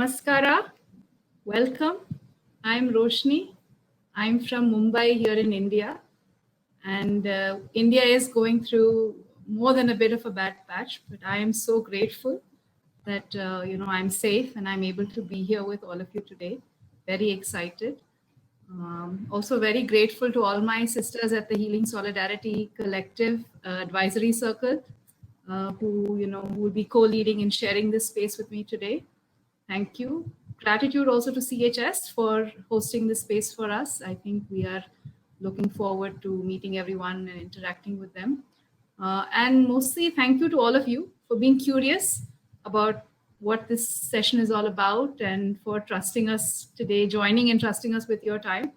Namaskara. Welcome. I'm Roshni. I'm from Mumbai here in India. And India is going through more than a bit of a bad patch, but I am so grateful that I'm safe and I'm able to be here with all of you today. Very excited. Also very grateful to all my sisters at the Healing Solidarity Collective Advisory Circle, who will be co-leading and sharing this space with me today. Thank you. Gratitude also to CHS for hosting this space for us. I think we are looking forward to meeting everyone and interacting with them. And mostly thank you to all of you for being curious about what this session is all about and for trusting us today, joining and trusting us with your time.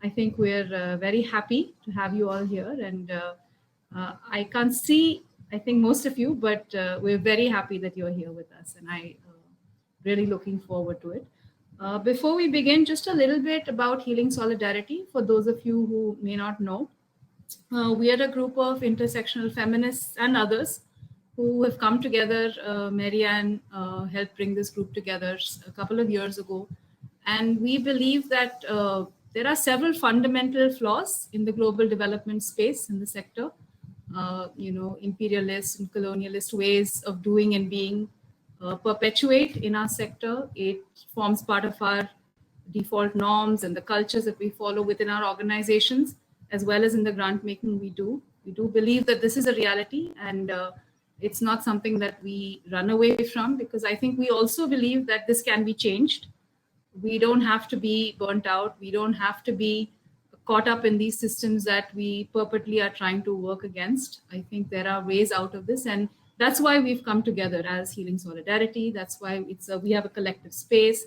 I think we're very happy to have you all here. And I can't see, I think, most of you, but we're very happy that you're here with us. And I really looking forward to it. Before we begin, just a little bit about Healing Solidarity. For those of you who may not know, we are a group of intersectional feminists and others who have come together. Marianne helped bring this group together a couple of years ago. And we believe that there are several fundamental flaws in the global development space in the sector. Imperialist and colonialist ways of doing and being perpetuate in our sector. It forms part of our default norms and the cultures that we follow within our organizations, as well as in the grant making we do. We do believe that this is a reality, and it's not something that we run away from, because I think we also believe that this can be changed. We don't have to be burnt out. We don't have to be caught up in these systems that we purposely are trying to work against. I think there are ways out of this, and that's why we've come together as Healing Solidarity. That's why we have a collective space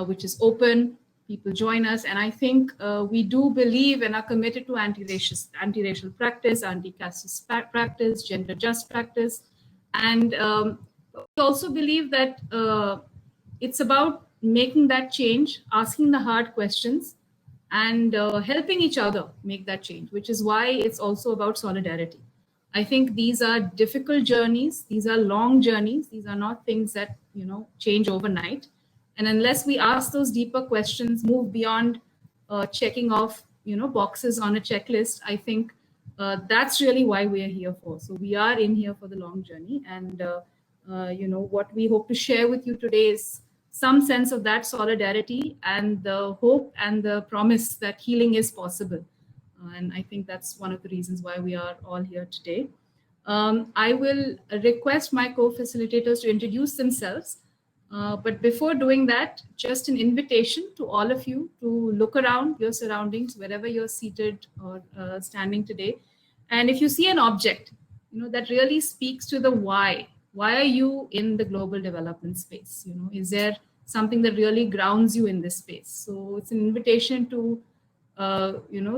which is open. People join us, and I think we do believe and are committed to anti-racial practice, anti-casteist practice, gender-just practice, and we also believe that it's about making that change, asking the hard questions, and helping each other make that change, which is why it's also about solidarity. I think these are difficult journeys. These are long journeys. These are not things that, change overnight. And unless we ask those deeper questions, move beyond checking off, boxes on a checklist, I think that's really why we are here for. So we are in here for the long journey. And, what we hope to share with you today is some sense of that solidarity and the hope and the promise that healing is possible. And I think that's one of the reasons why we are all here today. I will request my co-facilitators to introduce themselves. But before doing that, just an invitation to all of you to look around your surroundings, wherever you're seated or standing today. And if you see an object, that really speaks to the why. Why are you in the global development space? Is there something that really grounds you in this space? So it's an invitation to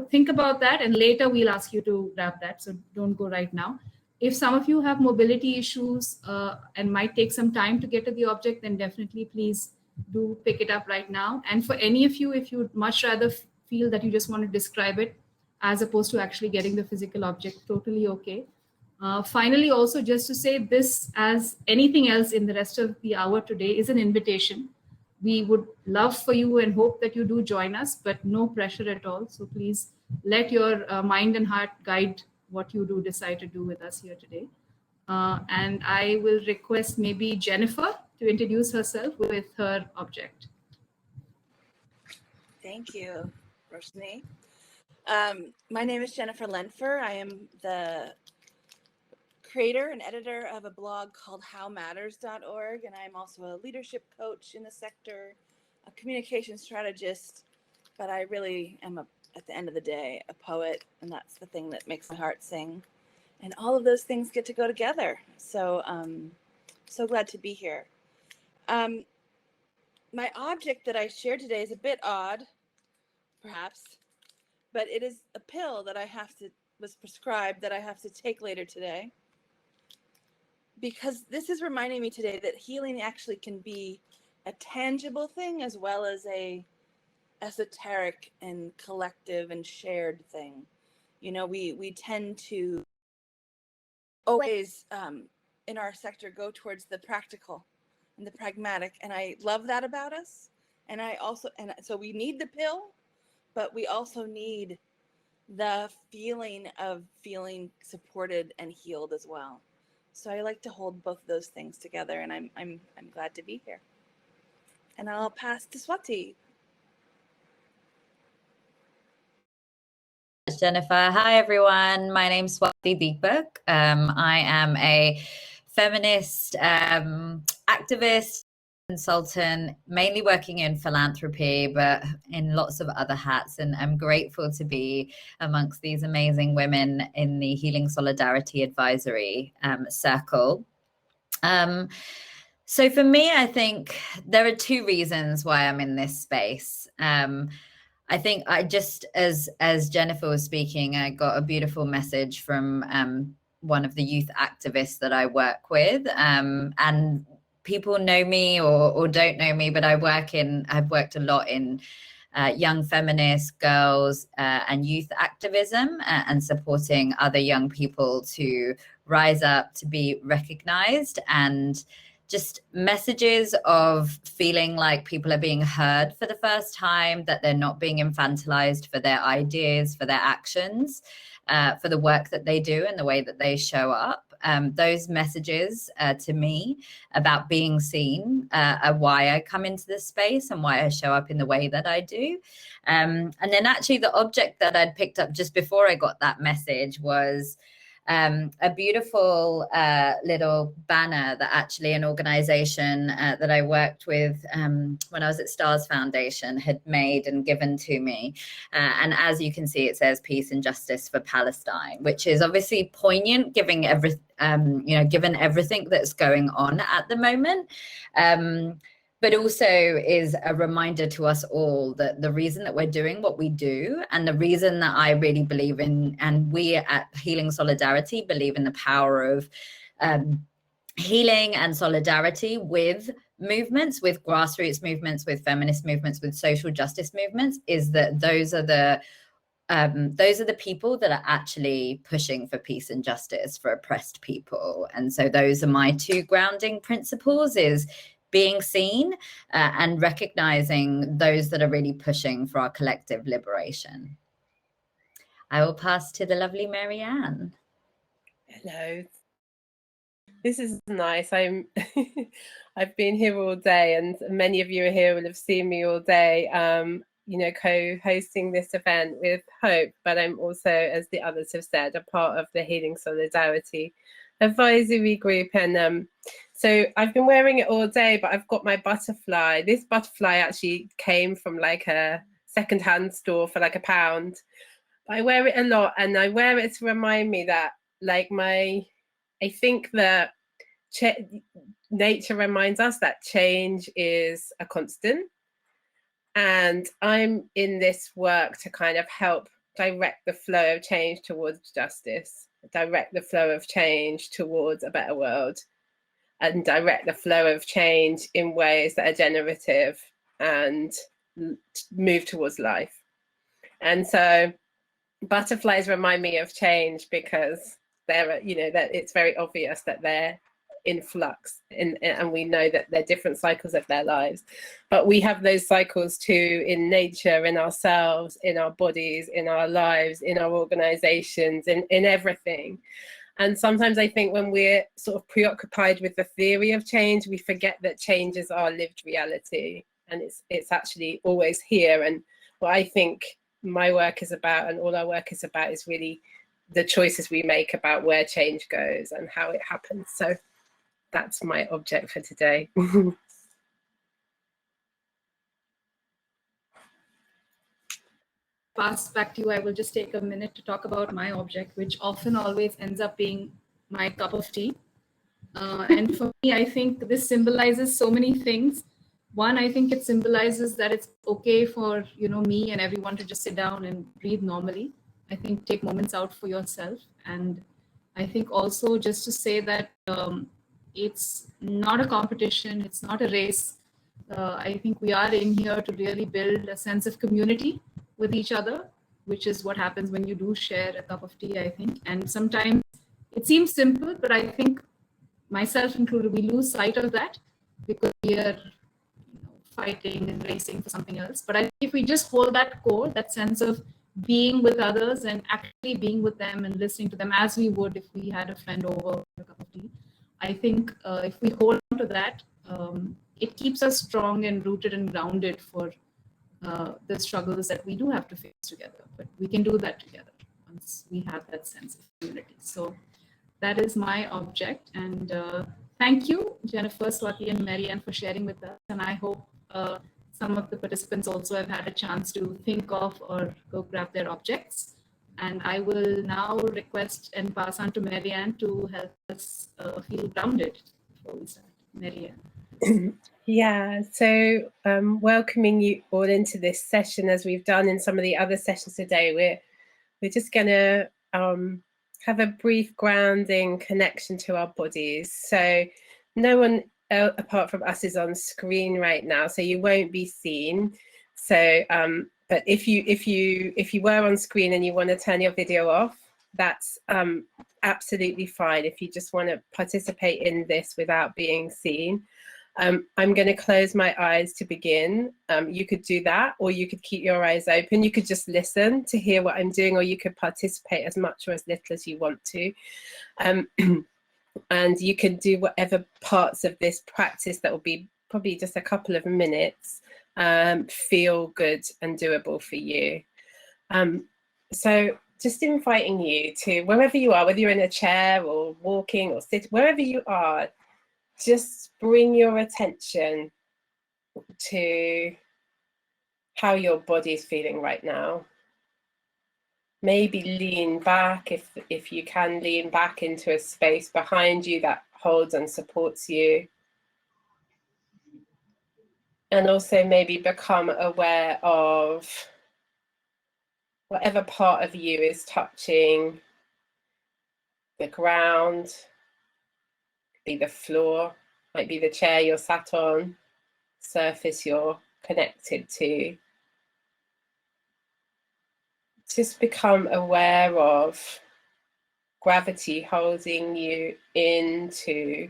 think about that, and later we'll ask you to grab that. So don't go right now. If some of you have mobility issues and might take some time to get to the object, then definitely please do pick it up right now. And for any of you, if you'd much rather feel that you just want to describe it as opposed to actually getting the physical object, totally okay. Finally, also just to say this, as anything else in the rest of the hour today, is an invitation. We would love for you and hope that you do join us, but no pressure at all. So please let your mind and heart guide what you do decide to do with us here today. And I will request maybe Jennifer to introduce herself with her object. Thank you, Roshni. My name is Jennifer Lenfer. I am the creator and editor of a blog called howmatters.org, and I'm also a leadership coach in the sector, a communication strategist, but I really am, at the end of the day, a poet, and that's the thing that makes my heart sing. And all of those things get to go together. So so glad to be here. My object that I shared today is a bit odd, perhaps, but it is a pill that was prescribed that I have to take later today. Because this is reminding me today that healing actually can be a tangible thing as well as a esoteric and collective and shared thing. We tend to always in our sector go towards the practical and the pragmatic. And I love that about us. And so we need the pill, but we also need the feeling of feeling supported and healed as well. So I like to hold both of those things together, and I'm glad to be here. And I'll pass to Swati. Jennifer. Hi, everyone. My name's Swati Deepak. I am a feminist activist, consultant, mainly working in philanthropy, but in lots of other hats. And I'm grateful to be amongst these amazing women in the Healing Solidarity Advisory Circle. So for me, I think there are two reasons why I'm in this space. I think I just, as Jennifer was speaking, I got a beautiful message from one of the youth activists that I work with. And people know me or don't know me, but I've worked a lot in young feminist girls and youth activism and supporting other young people to rise up, to be recognized, and just messages of feeling like people are being heard for the first time, that they're not being infantilized for their ideas, for their actions, for the work that they do and the way that they show up. Those messages to me about being seen are why I come into this space and why I show up in the way that I do. And then actually the object that I'd picked up just before I got that message was a beautiful little banner that actually an organization that I worked with when I was at Stars Foundation had made and given to me. And as you can see, it says peace and justice for Palestine, which is obviously poignant, given everything that's going on at the moment. But also is a reminder to us all that the reason that we're doing what we do, and the reason that I really believe in, and we at Healing Solidarity believe in the power of healing and solidarity with movements, with grassroots movements, with feminist movements, with social justice movements, is that those are the people that are actually pushing for peace and justice for oppressed people. And so those are my two grounding principles, is being seen and recognizing those that are really pushing for our collective liberation. I will pass to the lovely Marianne. Hello. This is nice. I've been here all day, and many of you are here will have seen me all day, co-hosting this event with Hope, but I'm also, as the others have said, a part of the Healing Solidarity Advisory Group. And so I've been wearing it all day, but I've got my butterfly. This butterfly actually came from like a secondhand store for like £1. I wear it a lot, and I wear it to remind me that I think that nature reminds us that change is a constant. And I'm in this work to kind of help direct the flow of change towards justice, direct the flow of change towards a better world, and direct the flow of change in ways that are generative and move towards life. And so butterflies remind me of change because that it's very obvious that they're in flux, and we know that they're different cycles of their lives, but we have those cycles too in nature, in ourselves, in our bodies, in our lives, in our organizations, in everything. And sometimes I think when we're sort of preoccupied with the theory of change, we forget that change is our lived reality, and it's actually always here. And what I think my work is about, and all our work is about, is really the choices we make about where change goes and how it happens. So that's my object for today. Pass back to you. I will just take a minute to talk about my object, which often always ends up being my cup of tea. And for me, I think this symbolizes so many things. One, I think it symbolizes that it's okay for me and everyone to just sit down and breathe normally. I think take moments out for yourself. And I think also just to say that it's not a competition, it's not a race. I think we are in here to really build a sense of community with each other, which is what happens when you do share a cup of tea, I think. And sometimes it seems simple, but I think myself included, we lose sight of that. because we are fighting and racing for something else. But I think if we just hold that core, that sense of being with others and actually being with them and listening to them as we would if we had a friend over for a cup of tea, I think if we hold on to that, it keeps us strong and rooted and grounded for the struggles that we do have to face together. But we can do that together once we have that sense of unity. So that is my object. And thank you, Jennifer, Swati, and Marianne, for sharing with us. And I hope some of the participants also have had a chance to think of or go grab their objects. And I will now request and pass on to Marianne to help us feel grounded before we start. Marianne. Yeah, so welcoming you all into this session, as we've done in some of the other sessions today. We're just going to have a brief grounding connection to our bodies. So no one apart from us is on screen right now, so you won't be seen. So but if you were on screen and you want to turn your video off, that's absolutely fine. If you just want to participate in this without being seen, I'm going to close my eyes to begin. You could do that, or you could keep your eyes open. You could just listen to hear what I'm doing, or you could participate as much or as little as you want to. And you can do whatever parts of this practice that will be probably just a couple of minutes feel good and doable for you. So just inviting you to, wherever you are, whether you're in a chair or walking or sitting, wherever you are, just bring your attention to how your body is feeling right now. Maybe lean back, if you can, lean back into a space behind you that holds and supports you. And also maybe become aware of whatever part of you is touching the ground, be the floor, might be the chair you're sat on, surface you're connected to. Just become aware of gravity holding you into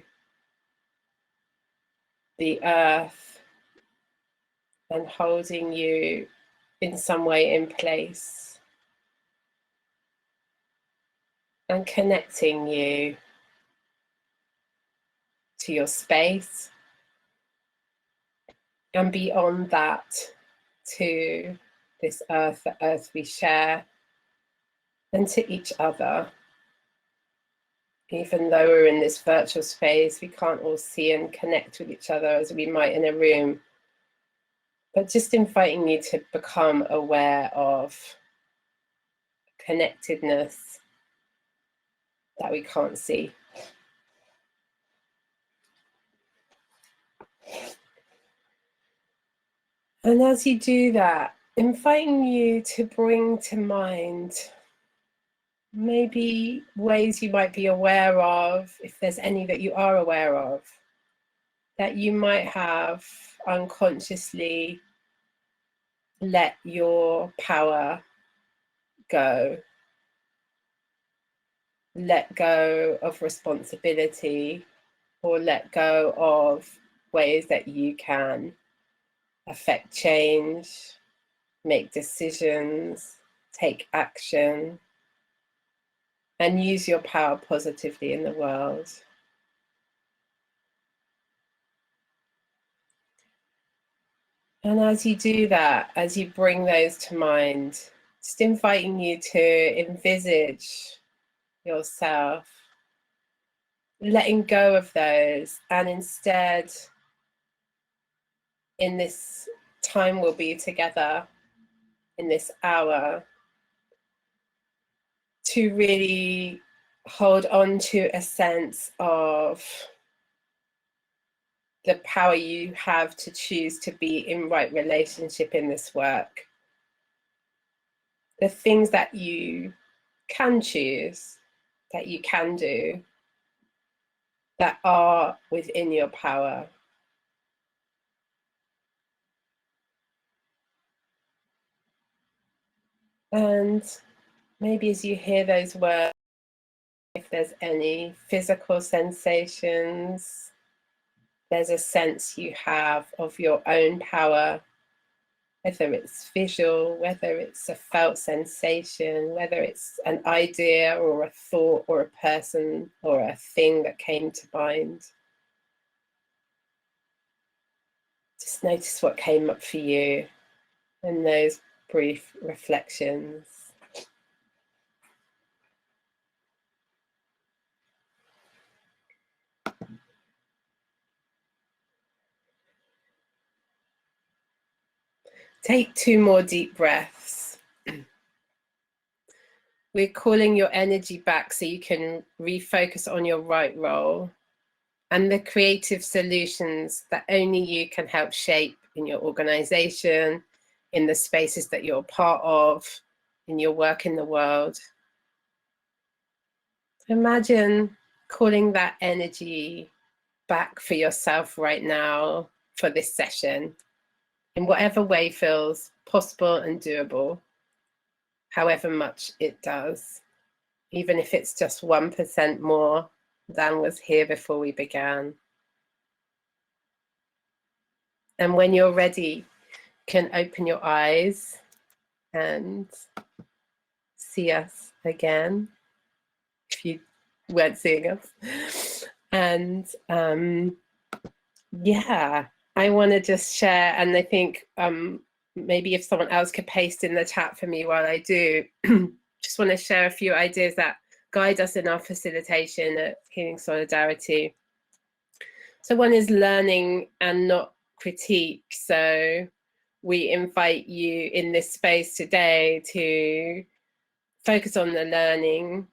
the earth and holding you in some way in place, and connecting you to your space, and beyond that to this earth, the earth we share, and to each other. Even though we're in this virtual space, we can't all see and connect with each other as we might in a room. But just inviting you to become aware of connectedness that we can't see. And as you do that, inviting you to bring to mind maybe ways you might be aware of, if there's any that you are aware of, that you might have unconsciously let your power go, let go of responsibility, or let go of ways that you can affect change, make decisions, take action, and use your power positively in the world. And as you do that, as you bring those to mind, just inviting you to envisage yourself letting go of those, and instead, in this time we'll be together, in this hour, to really hold on to a sense of the power you have to choose to be in right relationship in this work. The things that you can choose, that you can do, that are within your power. And maybe as you hear those words, if there's any physical sensations there's a sense you have of your own power, whether it's visual, whether it's a felt sensation, whether it's an idea or a thought or a person or a thing that came to mind. Just notice what came up for you in those brief reflections. Take 2 more deep breaths. We're calling your energy back so you can refocus on your right role and the creative solutions that only you can help shape in your organization, in the spaces that you're part of, in your work in the world. Imagine calling that energy back for yourself right now for this session, in whatever way feels possible and doable, however much it does, even if it's just 1% more than was here before we began. And when you're ready, you can open your eyes and see us again, if you weren't seeing us. And yeah, I want to just share, and I think maybe if someone else could paste in the chat for me while I do, just want to share a few ideas that guide us in our facilitation at Healing Solidarity. So one is learning and not critique. So we invite you in this space today to focus on the learning,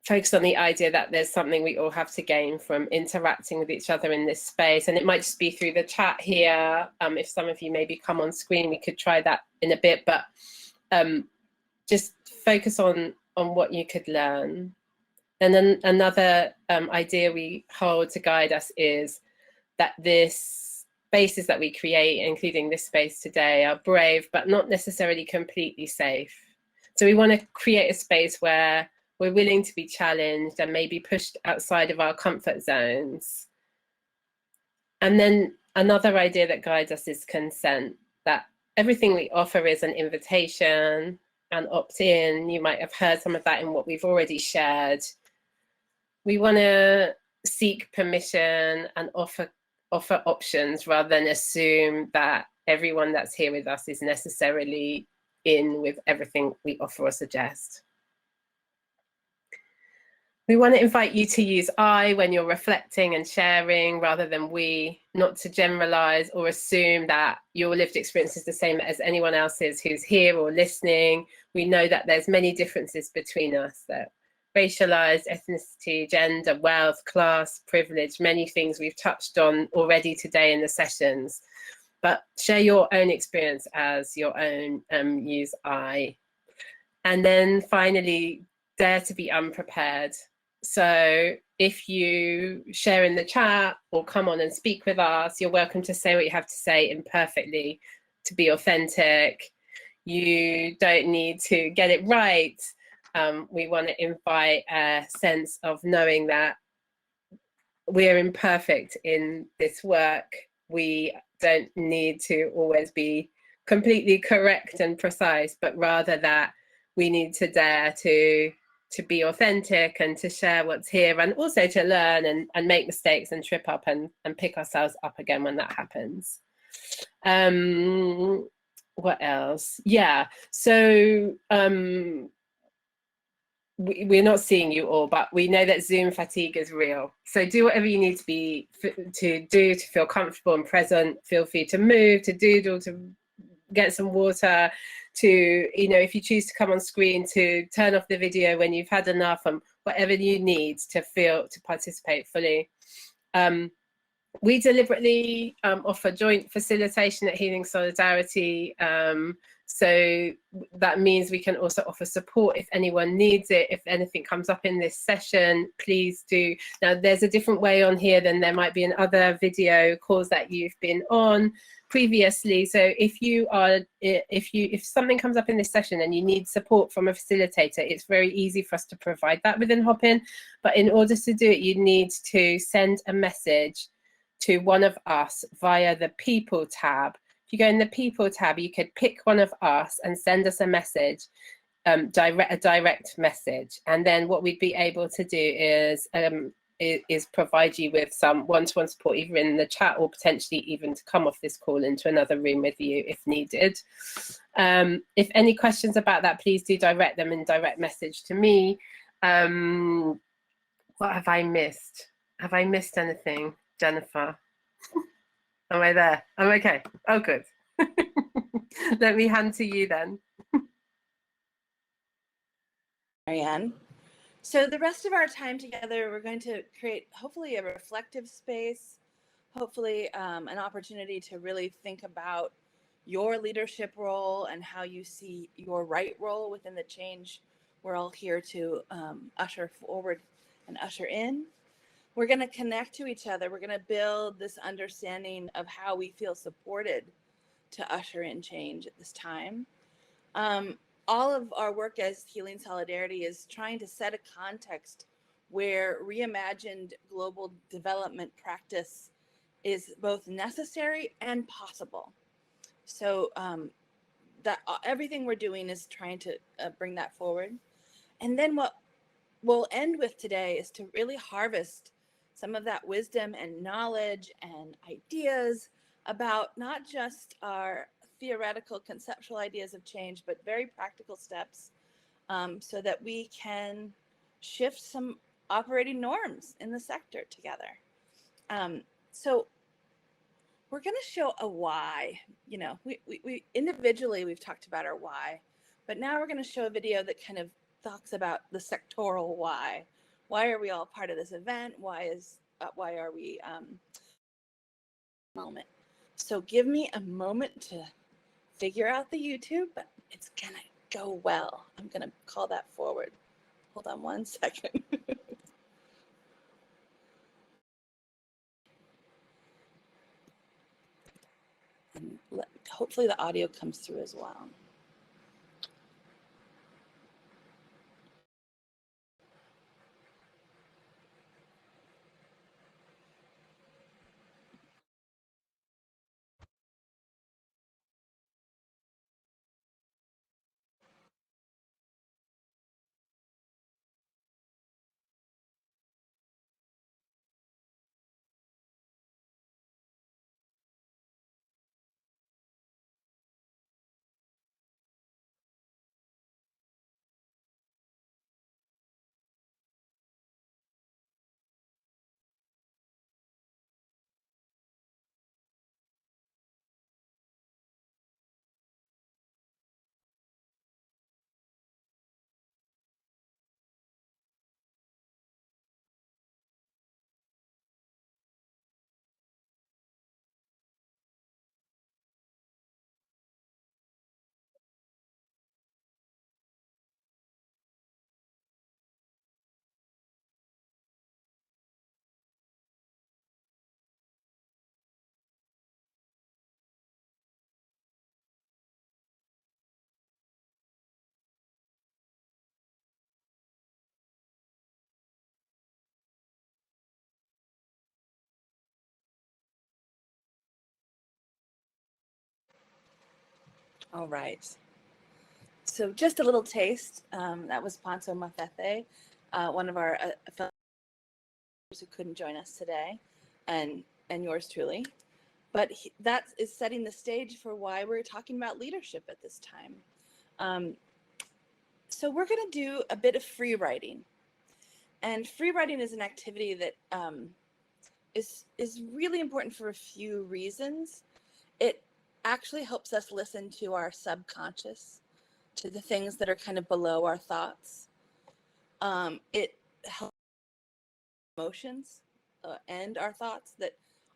focus on the idea that there's something we all have to gain from interacting with each other in this space. And it might just be through the chat here. If some of you maybe come on screen, we could try that in a bit, but just focus on what you could learn. And then another idea we hold to guide us is that this spaces that we create, including this space today, are brave, but not necessarily completely safe. So we want to create a space where we're willing to be challenged and maybe pushed outside of our comfort zones. And then another idea that guides us is consent, that everything we offer is an invitation and opt-in. You might have heard some of that in what we've already shared. We want to seek permission and offer options rather than assume that everyone that's here with us is necessarily in with everything we offer or suggest. We want to invite you to use I when you're reflecting and sharing rather than we, not to generalize or assume that your lived experience is the same as anyone else's who's here or listening. We know that there's many differences between us, that racialized, ethnicity, gender, wealth, class, privilege, many things we've touched on already today in the sessions. But share your own experience as your own, use I. And then finally, dare to be unprepared. So if you share in the chat or come on and speak with us, you're welcome to say what you have to say imperfectly, to be authentic. You don't need to get it right. We want to invite a sense of knowing that we're imperfect in this work. We don't need to always be completely correct and precise, but rather that we need to dare to be authentic and to share what's here, and also to learn and make mistakes and trip up and pick ourselves up again when that happens. What else? Yeah, so we're not seeing you all, but we know that Zoom fatigue is real. So do whatever you need to do to feel comfortable and present. Feel free to move, to doodle, to get some water, to, you know, if you choose to come on screen, to turn off the video when you've had enough, and whatever you need to participate fully. We deliberately offer joint facilitation at Healing Solidarity. So that means we can also offer support if anyone needs it. If anything comes up in this session, please do. Now, there's a different way on here than there might be in other video calls that you've been on. previously. So if something comes up in this session and you need support from a facilitator, it's very easy for us to provide that within Hopin. But in order to do it, you need to send a message to one of us via the People tab. If you go in the People tab, you could pick one of us and send us a message, a direct message. And then what we'd be able to do is provide you with some one-to-one support, either in the chat or potentially even to come off this call into another room with you if needed. If any questions about that, please do direct them in direct message to me. What have I missed? Have I missed anything, Jennifer? Am I there? I'm okay. Oh, good. Let me hand to you then. Marianne. So the rest of our time together, we're going to create hopefully a reflective space, hopefully an opportunity to really think about your leadership role and how you see your right role within the change we're all here to usher forward and usher in. We're going to connect to each other. We're going to build this understanding of how we feel supported to usher in change at this time. All of our work as Healing Solidarity is trying to set a context where reimagined global development practice is both necessary and possible. So that everything we're doing is trying to bring that forward. And then what we'll end with today is to really harvest some of that wisdom and knowledge and ideas about not just our theoretical conceptual ideas of change, but very practical steps so that we can shift some operating norms in the sector together. So we're going to show a why. You know, we individually, we've talked about our why, but now we're going to show a video that kind of talks about the sectoral why. Why are we all part of this event? Why are we moment? So give me a moment to figure out the YouTube, but it's gonna go well. I'm gonna call that forward. Hold on one second. And hopefully the audio comes through as well. All right. So just a little taste. That was Ponso Matete, one of our fellows who couldn't join us today, and yours truly. But that is setting the stage for why we're talking about leadership at this time. So we're going to do a bit of free writing. And free writing is an activity that is really important for a few reasons. It actually helps us listen to our subconscious, to the things that are kind of below our thoughts. It helps emotions and our thoughts that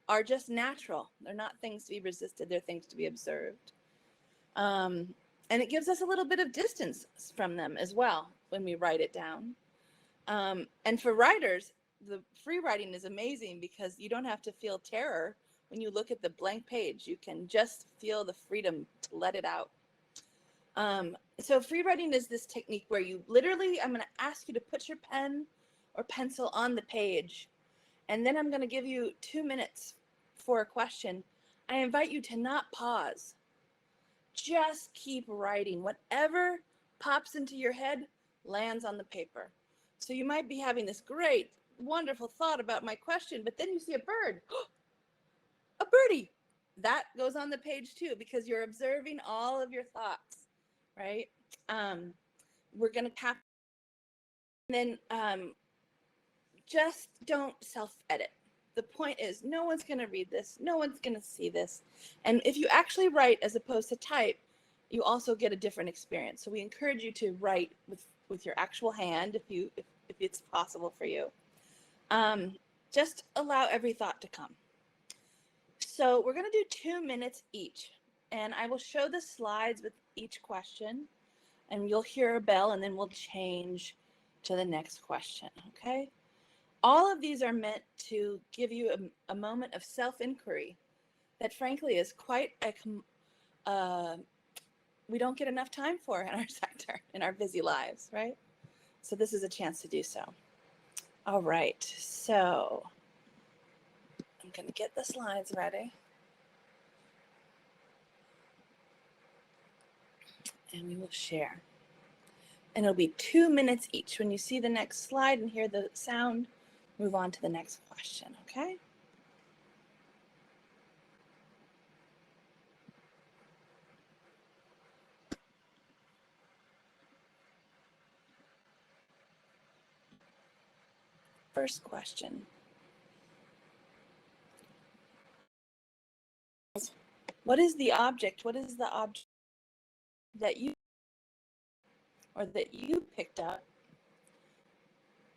are just natural. They're not things to be resisted, they're things to be observed. And it gives us a little bit of distance from them as well when we write it down. And for writers, the free writing is amazing because you don't have to feel terror when you look at the blank page, you can just feel the freedom to let it out. So free writing is this technique where you literally, I'm going to ask you to put your pen or pencil on the page, and then I'm going to give you 2 minutes for a question. I invite you to not pause. Just keep writing. Whatever pops into your head lands on the paper. So you might be having this great, wonderful thought about my question, but then you see a bird. A birdie. That goes on the page too, because you're observing all of your thoughts, right? We're going to cap. Then just don't self-edit. The point is, no one's going to read this. No one's going to see this. And if you actually write as opposed to type, you also get a different experience. So we encourage you to write with your actual hand if it's possible for you. Just allow every thought to come. So we're going to do 2 minutes each, and I will show the slides with each question, and you'll hear a bell, and then we'll change to the next question, okay? All of these are meant to give you a moment of self-inquiry that frankly is quite we don't get enough time for in our sector, in our busy lives, right? So this is a chance to do so. All right, so I'm going to get the slides ready. And we will share. And it'll be 2 minutes each. When you see the next slide and hear the sound, move on to the next question, okay? First question. What is the object? What is the object that you picked up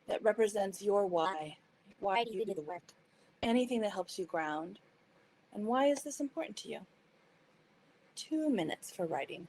that represents your why? Why do you do the work? Anything that helps you ground. And why is this important to you? 2 minutes for writing.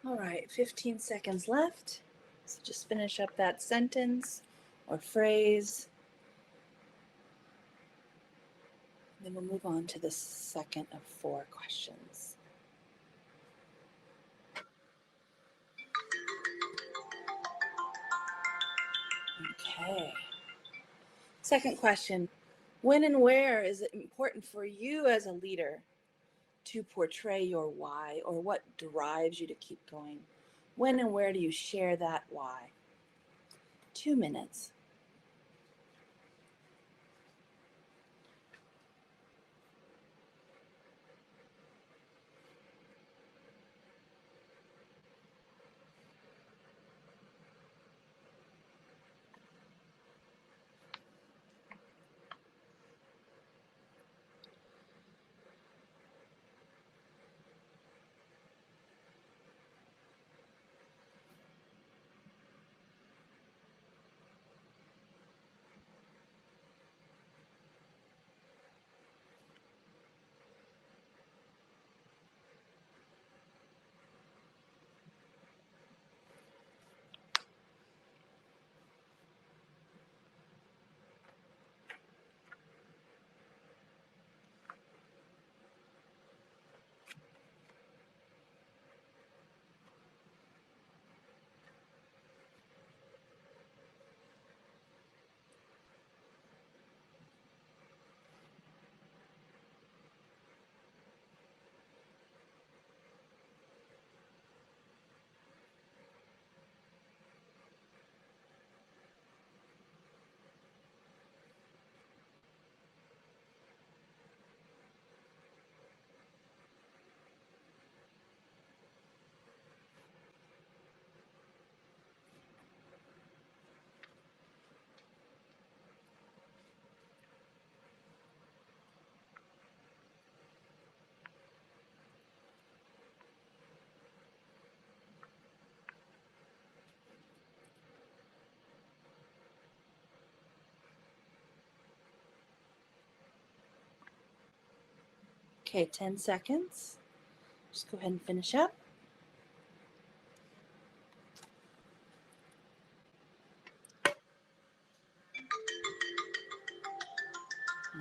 All right, 15 seconds left. So just finish up that sentence or phrase. Then we'll move on to the second of 4 questions. Okay. Second question. When and where is it important for you as a leader to portray your why, or what drives you to keep going? When and where do you share that why? 2 minutes. Okay, 10 seconds. Just go ahead and finish up.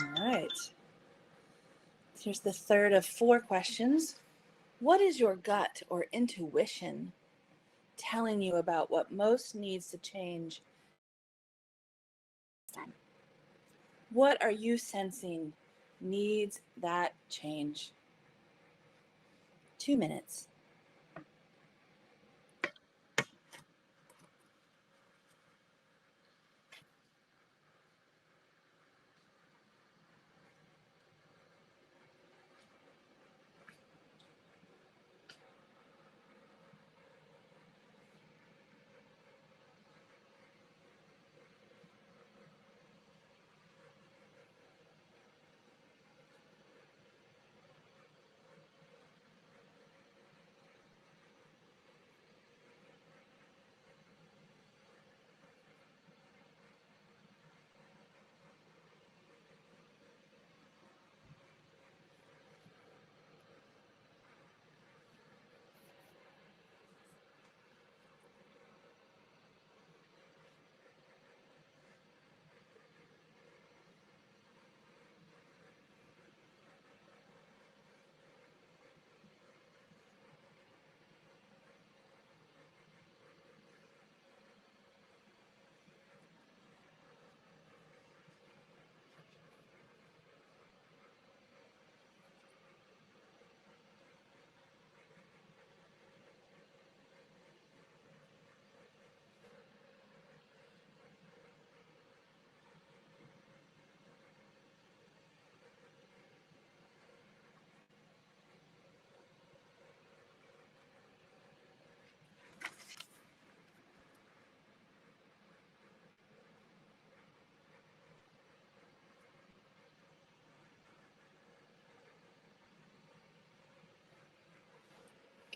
All right. Here's the third of 4 questions. What is your gut or intuition telling you about what most needs to change? What are you sensing needs that change? 2 minutes.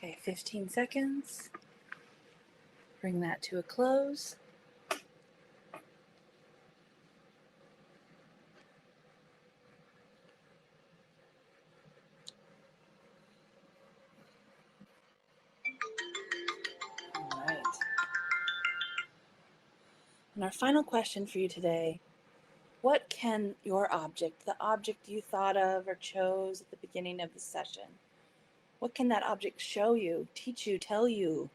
Okay, 15 seconds. Bring that to a close. All right. And our final question for you today, what can your object, the object you thought of or chose at the beginning of the session, what can that object show you, teach you, tell you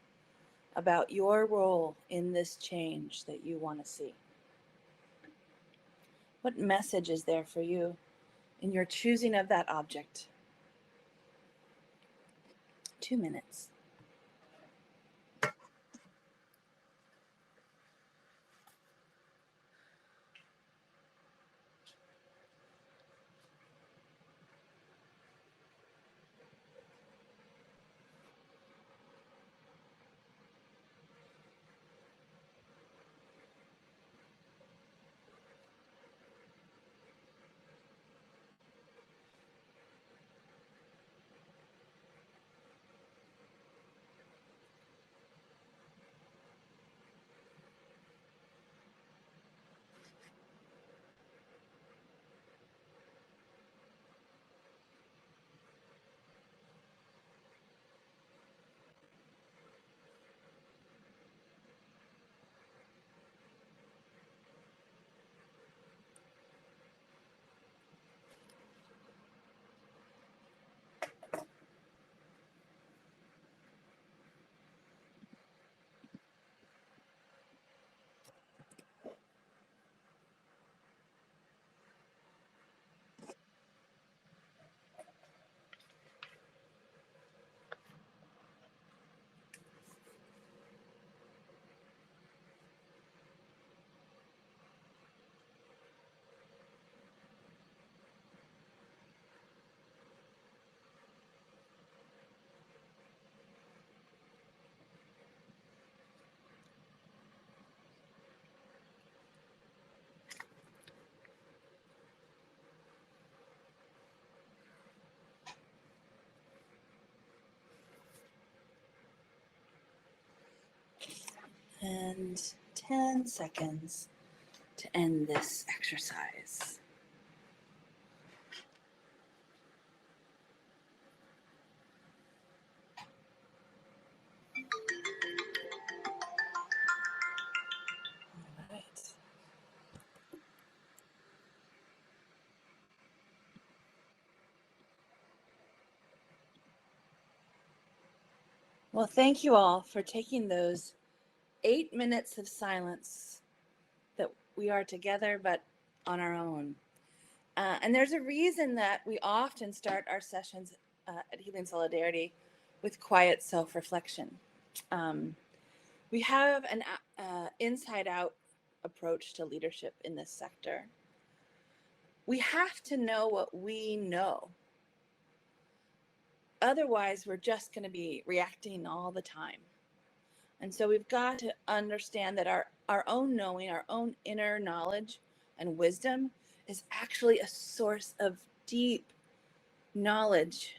about your role in this change that you want to see? What message is there for you in your choosing of that object? 2 minutes. And 10 seconds to end this exercise. Well, thank you all for taking those 8 minutes of silence that we are together, but on our own. And there's a reason that we often start our sessions at Healing Solidarity with quiet self-reflection. We have an inside-out approach to leadership in this sector. We have to know what we know. Otherwise, we're just going to be reacting all the time. And so we've got to understand that our own knowing, our own inner knowledge and wisdom is actually a source of deep knowledge,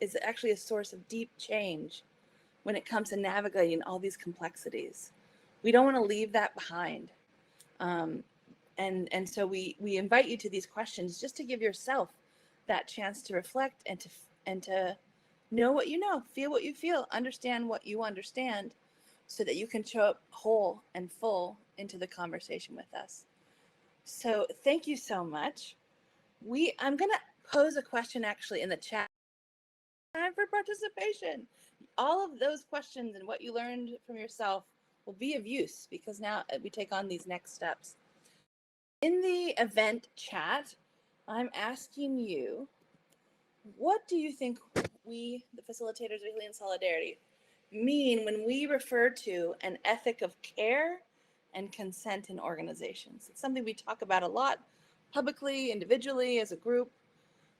is actually a source of deep change when it comes to navigating all these complexities. We don't want to leave that behind. And so we invite you to these questions just to give yourself that chance to reflect and to know what you know, feel what you feel, understand what you understand, so that you can show up whole and full into the conversation with us. So thank you so much. I'm going to pose a question actually in the chat. Time for participation. All of those questions and what you learned from yourself will be of use, because now we take on these next steps. In the event chat, I'm asking you, what do you think we, the facilitators of Healing Solidarity, mean when we refer to an ethic of care and consent in organizations? It's something we talk about a lot, publicly, individually, as a group.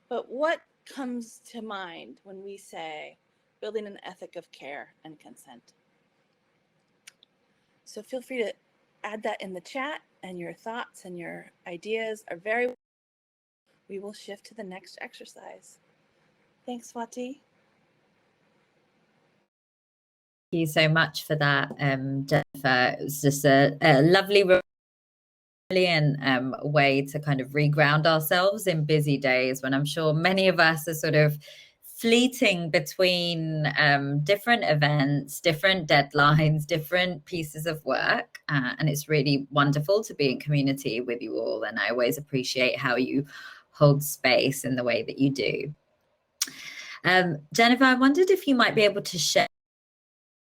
But what comes to mind when we say building an ethic of care and consent? So feel free to add that in the chat, and your thoughts and your ideas are very welcome. We will shift to the next exercise. Thanks, Swati. Thank you so much for that, Jennifer. It was just a lovely, brilliant way to kind of reground ourselves in busy days when I'm sure many of us are sort of fleeting between different events, different deadlines, different pieces of work. And it's really wonderful to be in community with you all. And I always appreciate how you hold space in the way that you do. Jennifer, I wondered if you might be able to share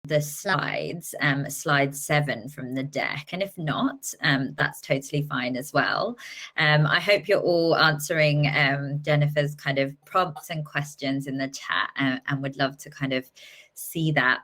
the slides, slide 7 from the deck, and if not, that's totally fine as well. I hope you're all answering Jennifer's kind of prompts and questions in the chat, and would love to kind of see that.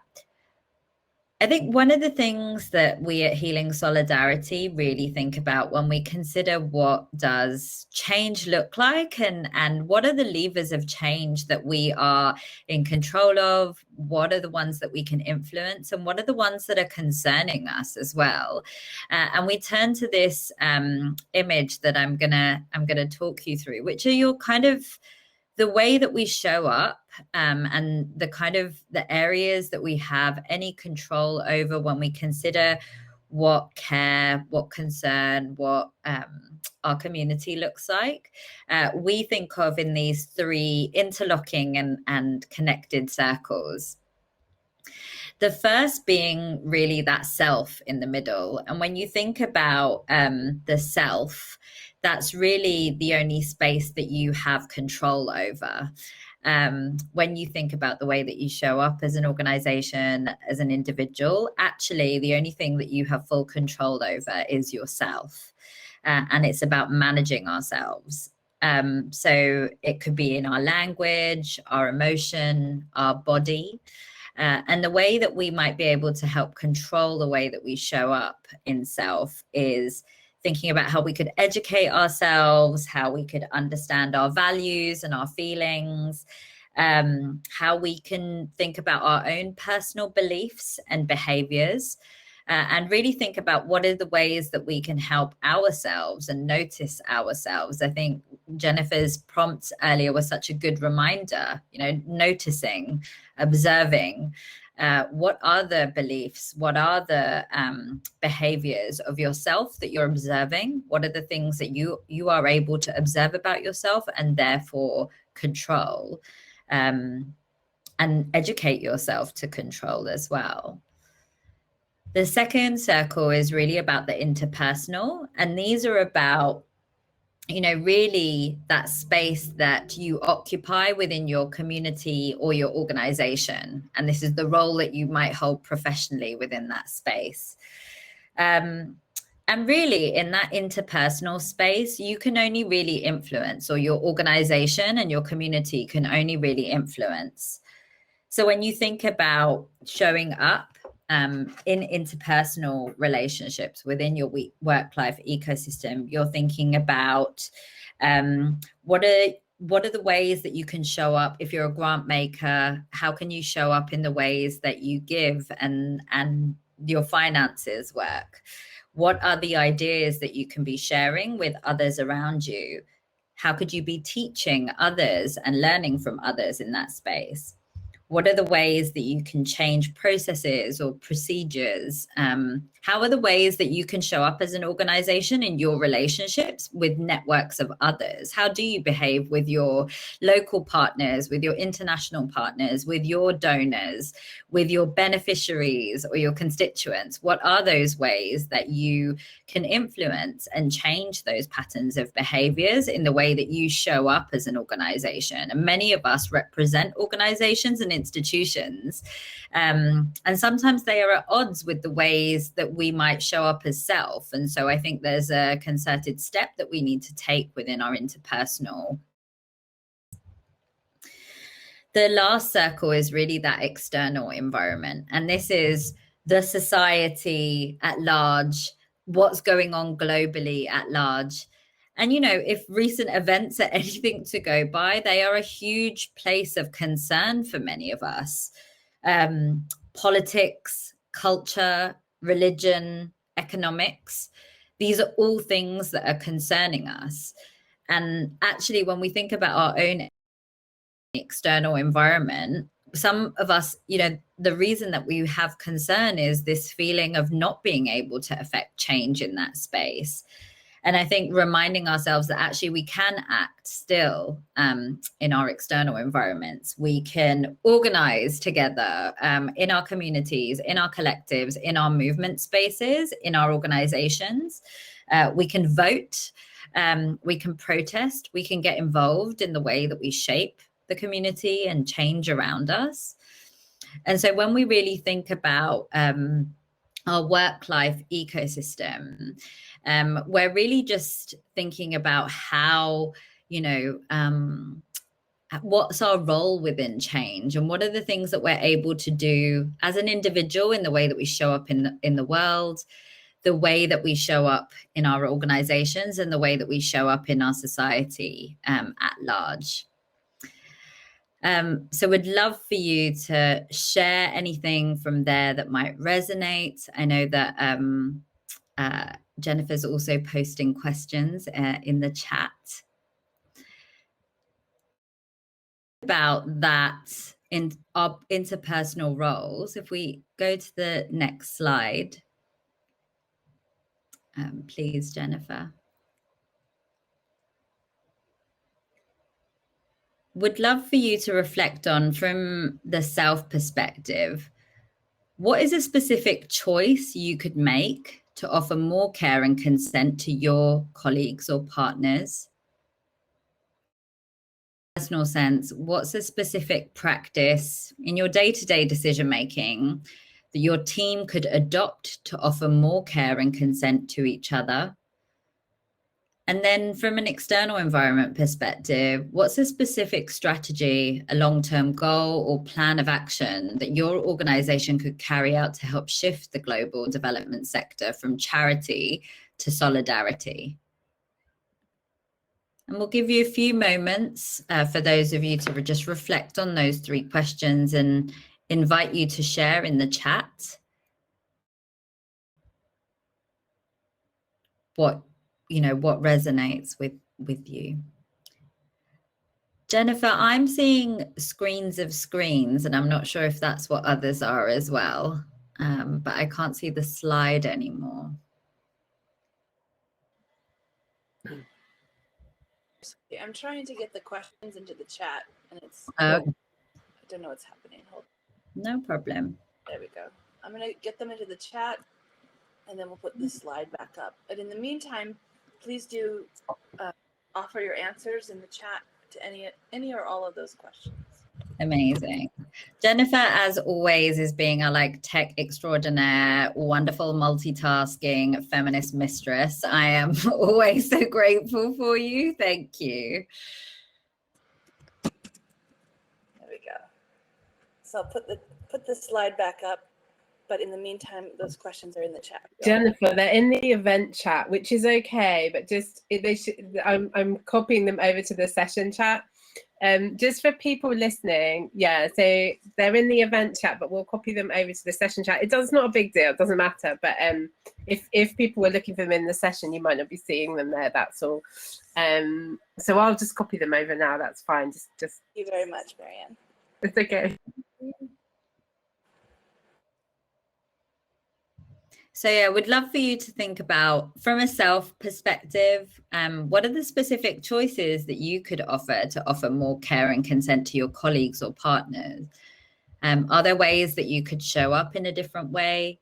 I think one of the things that we at Healing Solidarity really think about when we consider what does change look like, and what are the levers of change that we are in control of, what are the ones that we can influence, and what are the ones that are concerning us as well. And we turn to this image that I'm gonna talk you through, which are your kind of the way that we show up, and the kind of the areas that we have any control over when we consider what care, what concern, what our community looks like. We think of in these 3 interlocking and connected circles. The first being really that self in the middle. And when you think about the self, that's really the only space that you have control over. When you think about the way that you show up as an organization, as an individual, actually the only thing that you have full control over is yourself. And it's about managing ourselves. So it could be in our language, our emotion, our body. And the way that we might be able to help control the way that we show up in self is thinking about how we could educate ourselves, how we could understand our values and our feelings, how we can think about our own personal beliefs and behaviors, and really think about what are the ways that we can help ourselves and notice ourselves. I think Jennifer's prompts earlier was such a good reminder, noticing, observing. What are the beliefs? What are the behaviors of yourself that you're observing? What are the things that you are able to observe about yourself and therefore control, and educate yourself to control as well? The second circle is really about the interpersonal, and these are about you know, really that space that you occupy within your community or your organization. And this is the role that you might hold professionally within that space. And really, in that interpersonal space, you can only really influence, or your organization and your community can only really influence. So when you think about showing up in interpersonal relationships within your work-life ecosystem, you're thinking about what are the ways that you can show up if you're a grant maker? How can you show up in the ways that you give and your finances work? What are the ideas that you can be sharing with others around you? How could you be teaching others and learning from others in that space? What are the ways that you can change processes or procedures? How are the ways that you can show up as an organization in your relationships with networks of others? How do you behave with your local partners, with your international partners, with your donors, with your beneficiaries or your constituents? What are those ways that you can influence and change those patterns of behaviors in the way that you show up as an organization? And many of us represent organizations and institutions, and sometimes they are at odds with the ways that we might show up as self. And so I think there's a concerted step that we need to take within our interpersonal. The last circle is really that external environment, and this is the society at large, what's going on globally at large. And, you know, if recent events are anything to go by, they are a huge place of concern for many of us. Politics, culture, religion, economics, these are all things that are concerning us. And actually, when we think about our own external environment, some of us, you know, the reason that we have concern is this feeling of not being able to affect change in that space. And I think reminding ourselves that actually we can act still in our external environments. We can organize together in our communities, in our collectives, in our movement spaces, in our organizations. We can vote, we can protest, we can get involved in the way that we shape the community and change around us. And so when we really think about our work-life ecosystem, we're really just thinking about how, you know, what's our role within change, and what are the things that we're able to do as an individual in the way that we show up in the world, the way that we show up in our organizations, and the way that we show up in our society at large. So we'd love for you to share anything from there that might resonate. I know that Jennifer's also posting questions in the chat about that in our interpersonal roles. If we go to the next slide, please, Jennifer. Would love for you to reflect on, from the self perspective, what is a specific choice you could make to offer more care and consent to your colleagues or partners? In a personal sense, what's a specific practice in your day-to-day decision-making that your team could adopt to offer more care and consent to each other? And then from an external environment perspective, what's a specific strategy, a long-term goal or plan of action that your organization could carry out to help shift the global development sector from charity to solidarity? And we'll give you a few moments for those of you to just reflect on those three questions, and invite you to share in the chat what resonates with you. Jennifer, I'm seeing screens of screens, and I'm not sure if that's what others are as well, but I can't see the slide anymore. I'm trying to get the questions into the chat, and it's I don't know what's happening. Hold on. No problem. There we go. I'm going to get them into the chat, and then we'll put the slide back up. But in the meantime, please do offer your answers in the chat to any or all of those questions. Amazing. Jennifer, as always, is being a like tech extraordinaire, wonderful multitasking feminist mistress. I am always so grateful for you. Thank you. There we go. So I'll put the slide back up, but in the meantime, those questions are in the chat. Jennifer, they're in the event chat, which is okay, but just I'm copying them over to the session chat. Just for people listening, yeah, so they're in the event chat, but we'll copy them over to the session chat. It's not a big deal, it doesn't matter, but if people were looking for them in the session, you might not be seeing them there, that's all. So I'll just copy them over now, that's fine. Just Thank you very much, Marianne. It's okay. So yeah, would love for you to think about, from a self perspective, what are the specific choices that you could offer to offer more care and consent to your colleagues or partners? Are there ways that you could show up in a different way?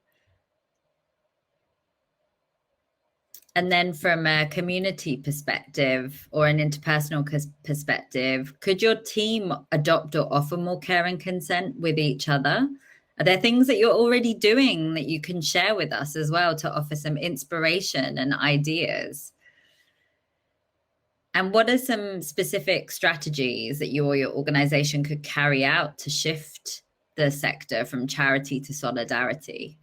And then from a community perspective or an interpersonal perspective, could your team adopt or offer more care and consent with each other? Are there things that you're already doing that you can share with us as well to offer some inspiration and ideas? And what are some specific strategies that you or your organization could carry out to shift the sector from charity to solidarity?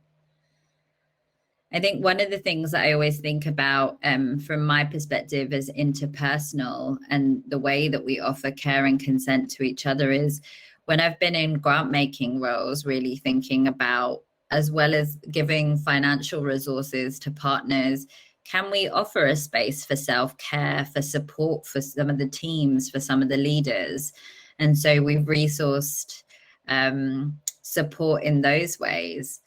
I think one of the things that I always think about from my perspective as interpersonal and the way that we offer care and consent to each other is when I've been in grant making roles, really thinking about, as well as giving financial resources to partners, can we offer a space for self-care, for support for some of the teams, for some of the leaders? And so we've resourced support in those ways.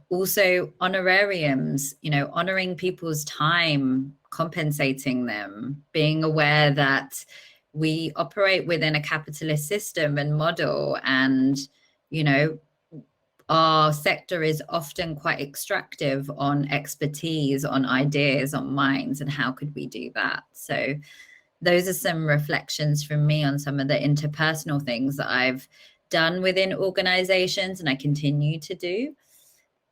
Also honorariums, honoring people's time, compensating them, being aware that we operate within a capitalist system and model, and our sector is often quite extractive on expertise, on ideas, on minds, and how could we do that? So those are some reflections from me on some of the interpersonal things that I've done within organizations and I continue to do.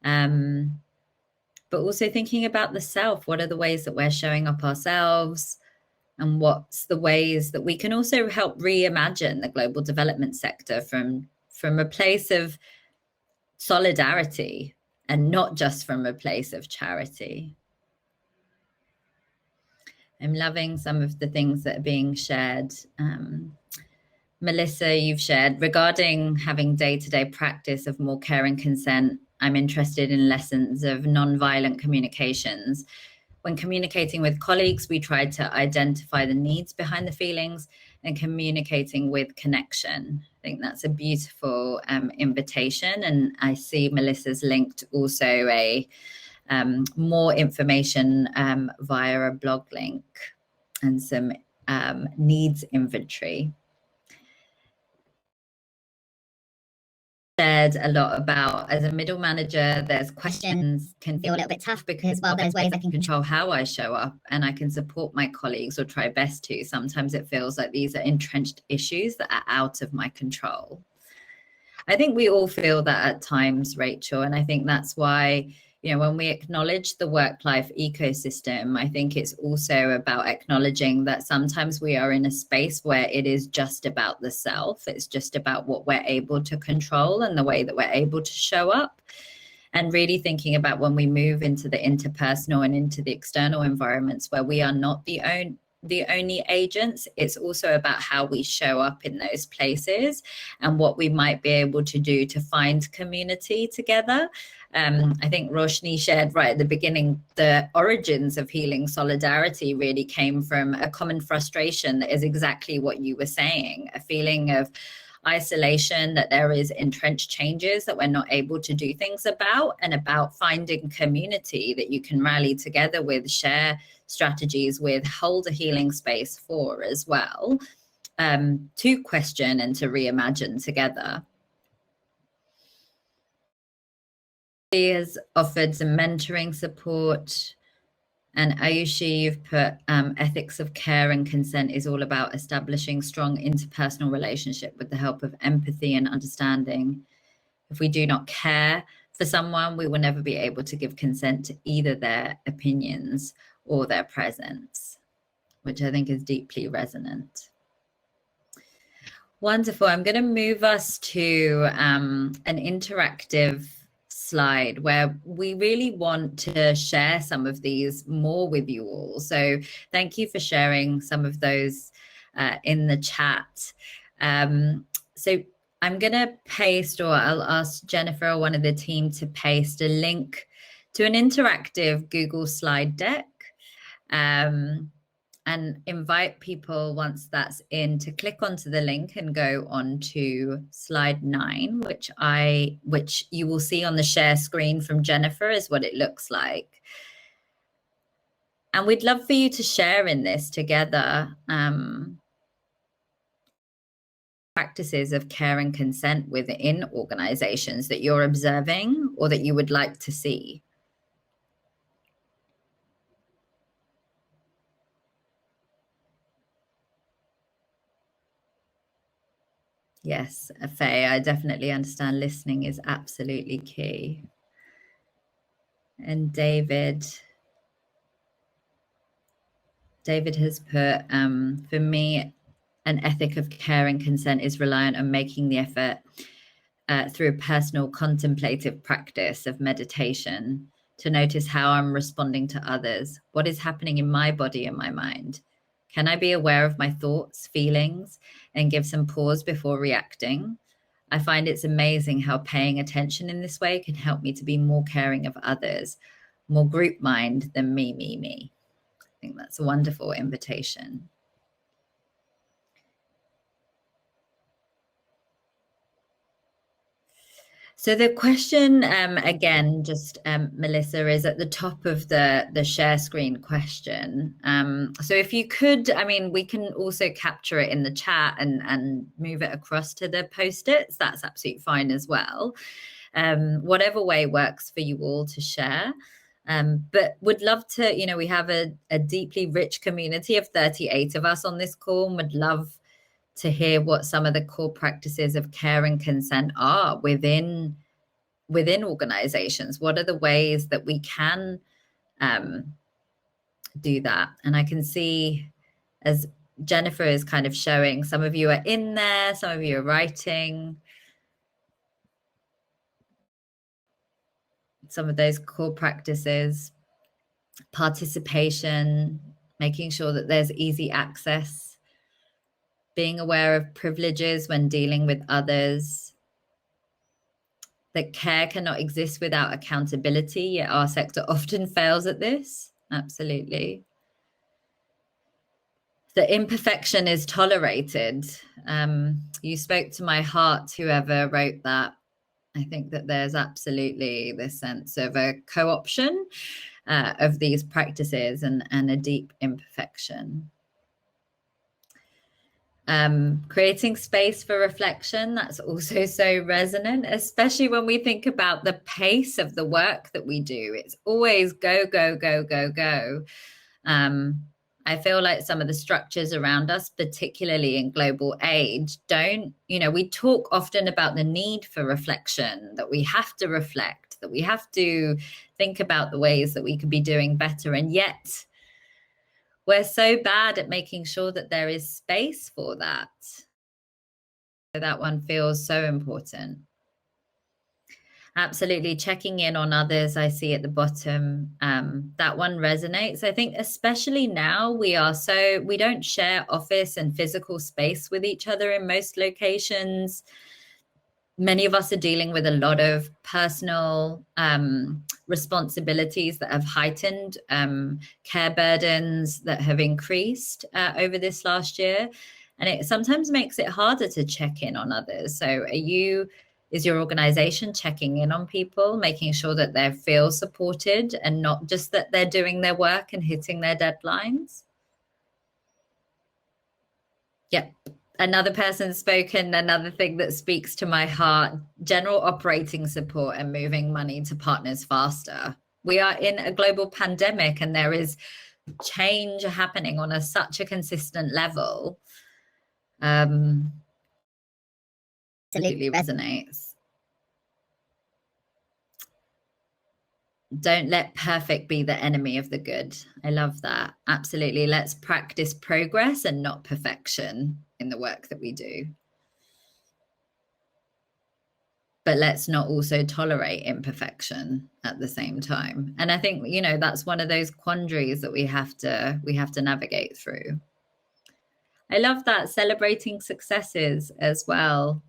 But also thinking about the self, what are the ways that we're showing up ourselves, and what's the ways that we can also help reimagine the global development sector from a place of solidarity and not just from a place of charity. I'm loving some of the things that are being shared. Melissa, you've shared regarding having day-to-day practice of more care and consent. I'm interested in lessons of nonviolent communications. When communicating with colleagues, we try to identify the needs behind the feelings and communicating with connection. I think that's a beautiful invitation. And I see Melissa's linked also a more information via a blog link and some needs inventory. Shared a lot about, as a middle manager, there's questions can feel a little bit tough because while there's ways I can control how I show up and I can support my colleagues or try best to, sometimes it feels like these are entrenched issues that are out of my control. I think we all feel that at times, Rachel, and I think that's why, when we acknowledge the work-life ecosystem, I think it's also about acknowledging that sometimes we are in a space where it is just about the self. It's just about what we're able to control and the way that we're able to show up. And really thinking about when we move into the interpersonal and into the external environments where we are not the only agents, it's also about how we show up in those places and what we might be able to do to find community together. I think Roshni shared right at the beginning, the origins of healing solidarity really came from a common frustration that is exactly what you were saying, a feeling of isolation, that there is entrenched changes that we're not able to do things about, and about finding community that you can rally together with, share strategies with, hold a healing space for as well, to question and to reimagine together. He has offered some mentoring support. And Ayushi, you've put ethics of care and consent is all about establishing strong interpersonal relationship with the help of empathy and understanding. If we do not care for someone, we will never be able to give consent to either their opinions or their presence, which I think is deeply resonant. Wonderful. I'm going to move us to an interactive slide where we really want to share some of these more with you all. So thank you for sharing some of those in the chat. So I'm going to paste, or I'll ask Jennifer or one of the team to paste a link to an interactive Google slide deck. And invite people, once that's in, to click onto the link and go on to slide 9, which you will see on the share screen from Jennifer is what it looks like. And we'd love for you to share in this together practices of care and consent within organizations that you're observing or that you would like to see. Yes, Faye, I definitely understand listening is absolutely key. And David has put, for me, an ethic of care and consent is reliant on making the effort through a personal contemplative practice of meditation to notice how I'm responding to others. What is happening in my body and my mind? Can I be aware of my thoughts, feelings, and give some pause before reacting? I find it's amazing how paying attention in this way can help me to be more caring of others, more group mind than me. I think that's a wonderful invitation. So the question, again, just Melissa, is at the top of the share screen question. So if you could, I mean, we can also capture it in the chat and move it across to the post-its. That's absolutely fine as well. Whatever way works for you all to share. But would love to, we have a deeply rich community of 38 of us on this call, and would love to hear what some of the core practices of care and consent are within organizations. What are the ways that we can do that? And I can see, as Jennifer is kind of showing, some of you are in there, some of you are writing some of those core practices, participation, making sure that there's easy access, being aware of privileges when dealing with others, that care cannot exist without accountability, yet our sector often fails at this. Absolutely. The imperfection is tolerated. You spoke to my heart, whoever wrote that. I think that there's absolutely this sense of a co-option of these practices and a deep imperfection. Creating space for reflection, that's also so resonant, especially when we think about the pace of the work that we do. It's always go, go, go, go, go. I feel like some of the structures around us, particularly in global aid, don't, we talk often about the need for reflection, that we have to reflect, that we have to think about the ways that we could be doing better. And yet we're so bad at making sure that there is space for that. So that one feels so important. Absolutely. Checking in on others, I see at the bottom, that one resonates. I think especially now we don't share office and physical space with each other in most locations. Many of us are dealing with a lot of personal responsibilities that have heightened, care burdens that have increased over this last year. And it sometimes makes it harder to check in on others. So is your organization checking in on people, making sure that they feel supported and not just that they're doing their work and hitting their deadlines? Yep. Another person spoken, another thing that speaks to my heart, general operating support and moving money to partners faster. We are in a global pandemic, and there is change happening on such a consistent level. Absolutely resonates. Don't let perfect be the enemy of the good. I love that. Absolutely. Let's practice progress and not perfection in the work that we do. But let's not also tolerate imperfection at the same time. And I think, you know, that's one of those quandaries that we have to navigate through. I love that, celebrating successes as well.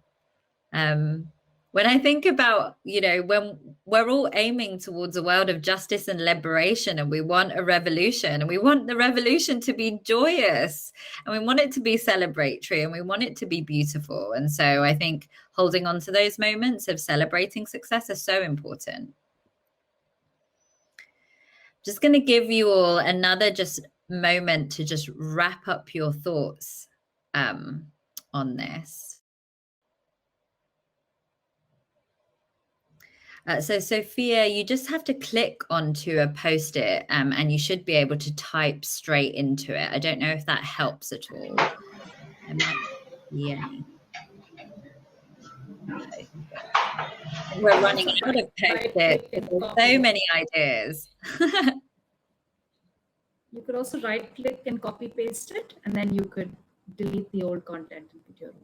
When I think about, you know, when we're all aiming towards a world of justice and liberation, and we want a revolution, and we want the revolution to be joyous, and we want it to be celebratory, and we want it to be beautiful. And so I think holding on to those moments of celebrating success are so important. Just going to give you all another just moment to just wrap up your thoughts on this. So Sophia, you just have to click onto a post-it and you should be able to type straight into it. I don't know if that helps at all. Yeah. We're running out of post-it. There's so many ideas. You could also right-click and copy-paste it, and then you could delete the old content and put your own.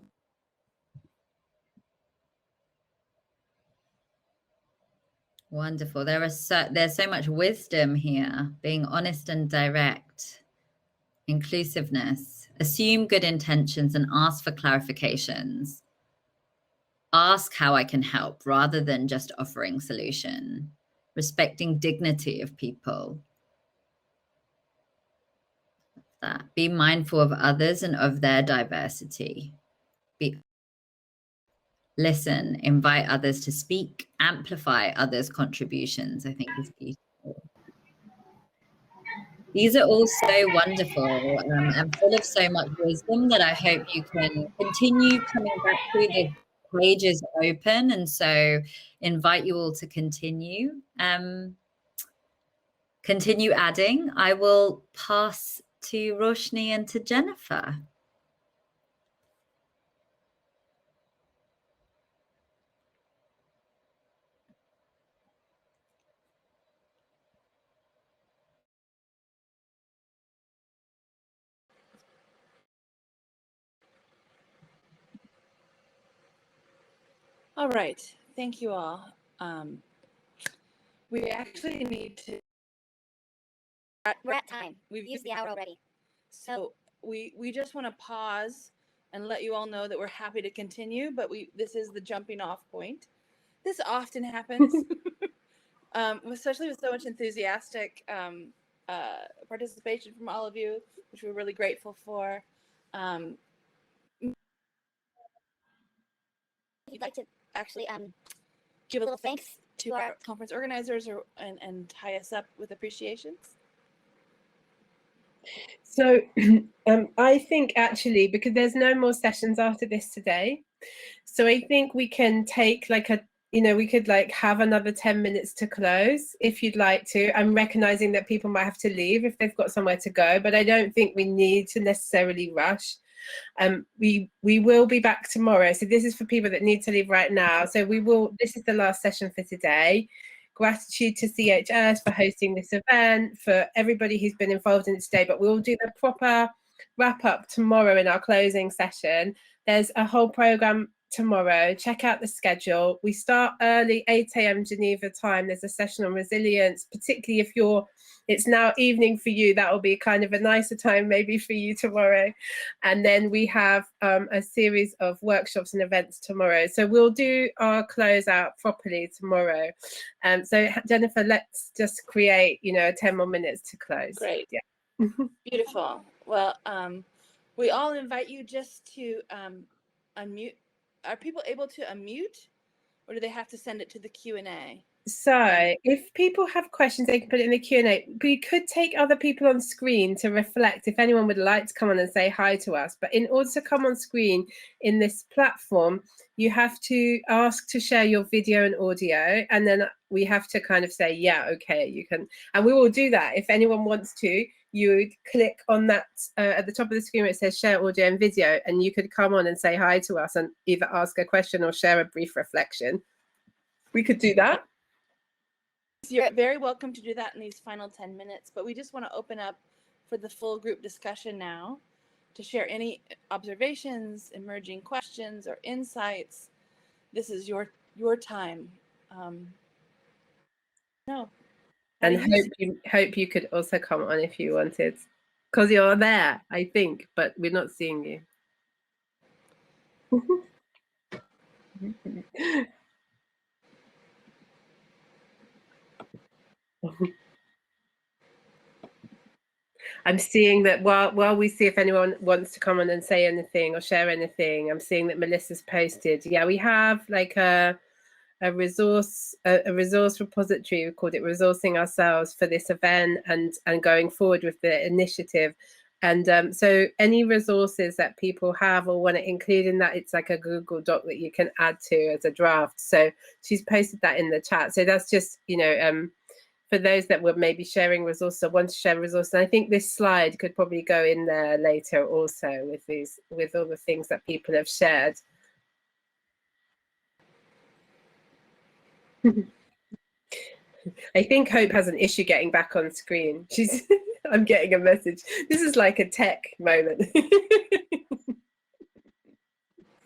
Wonderful. There's so much wisdom here. Being honest and direct, inclusiveness, assume good intentions and ask for clarifications. Ask how I can help rather than just offering solution. Respecting dignity of people. That. Be mindful of others and of their diversity. Listen, invite others to speak, amplify others' contributions, I think is beautiful. These are all so wonderful and full of so much wisdom that I hope you can continue coming back to. The page is open, and so invite you all to continue. Continue adding. I will pass to Roshni and to Jennifer. All right, thank you all. We actually need to. We're at time. We've used the hour already. So we just want to pause and let you all know that we're happy to continue, but this is the jumping off point. This often happens, especially with so much enthusiastic participation from all of you, which we're really grateful for. If you'd like to actually give a little thanks to our conference organizers and tie us up with appreciations. So I think actually, because there's no more sessions after this today, so I think we can take like we could like have another 10 minutes to close if you'd like to. I'm recognizing that people might have to leave if they've got somewhere to go, but I don't think we need to necessarily rush. We will be back tomorrow. So this is for people that need to leave right now. So this is the last session for today. Gratitude to CHS for hosting this event, for everybody who's been involved in it today, but we'll do the proper wrap up tomorrow in our closing session. There's a whole program tomorrow. Check out the schedule. We start early, 8 a.m. Geneva time. There's a session on resilience, particularly if it's now evening for you. That will be kind of a nicer time maybe for you tomorrow. And then we have a series of workshops and events tomorrow. So we'll do our closeout properly tomorrow. So Jennifer, let's just create 10 more minutes to close. Great. Yeah. Beautiful. Well, we all invite you just to unmute. Are people able to unmute, or do they have to send it to the Q&A? So if people have questions, they can put it in the Q&A. We could take other people on screen to reflect if anyone would like to come on and say hi to us. But in order to come on screen in this platform, you have to ask to share your video and audio. And then we have to kind of say, yeah, okay, you can. And we will do that. If anyone wants to, you would click on that at the top of the screen where it says share audio and video. And you could come on and say hi to us and either ask a question or share a brief reflection. We could do that. You're very welcome to do that in these final 10 minutes, but we just want to open up for the full group discussion now to share any observations, emerging questions, or insights. This is your time. No. And hope you could also come on if you wanted, because you're there, I think, but we're not seeing you. I'm seeing that while we see if anyone wants to come on and say anything or share anything, I'm seeing that Melissa's posted. Yeah, we have like a resource repository. We called it Resourcing Ourselves for this event and going forward with the initiative. And so any resources that people have or want to include in that, it's like a Google Doc that you can add to as a draft. So she's posted that in the chat. So that's just, you know, for those that were maybe sharing resources or want to share resources. And I think this slide could probably go in there later also with all the things that people have shared. I think Hope has an issue getting back on screen. I'm getting a message. This is like a tech moment.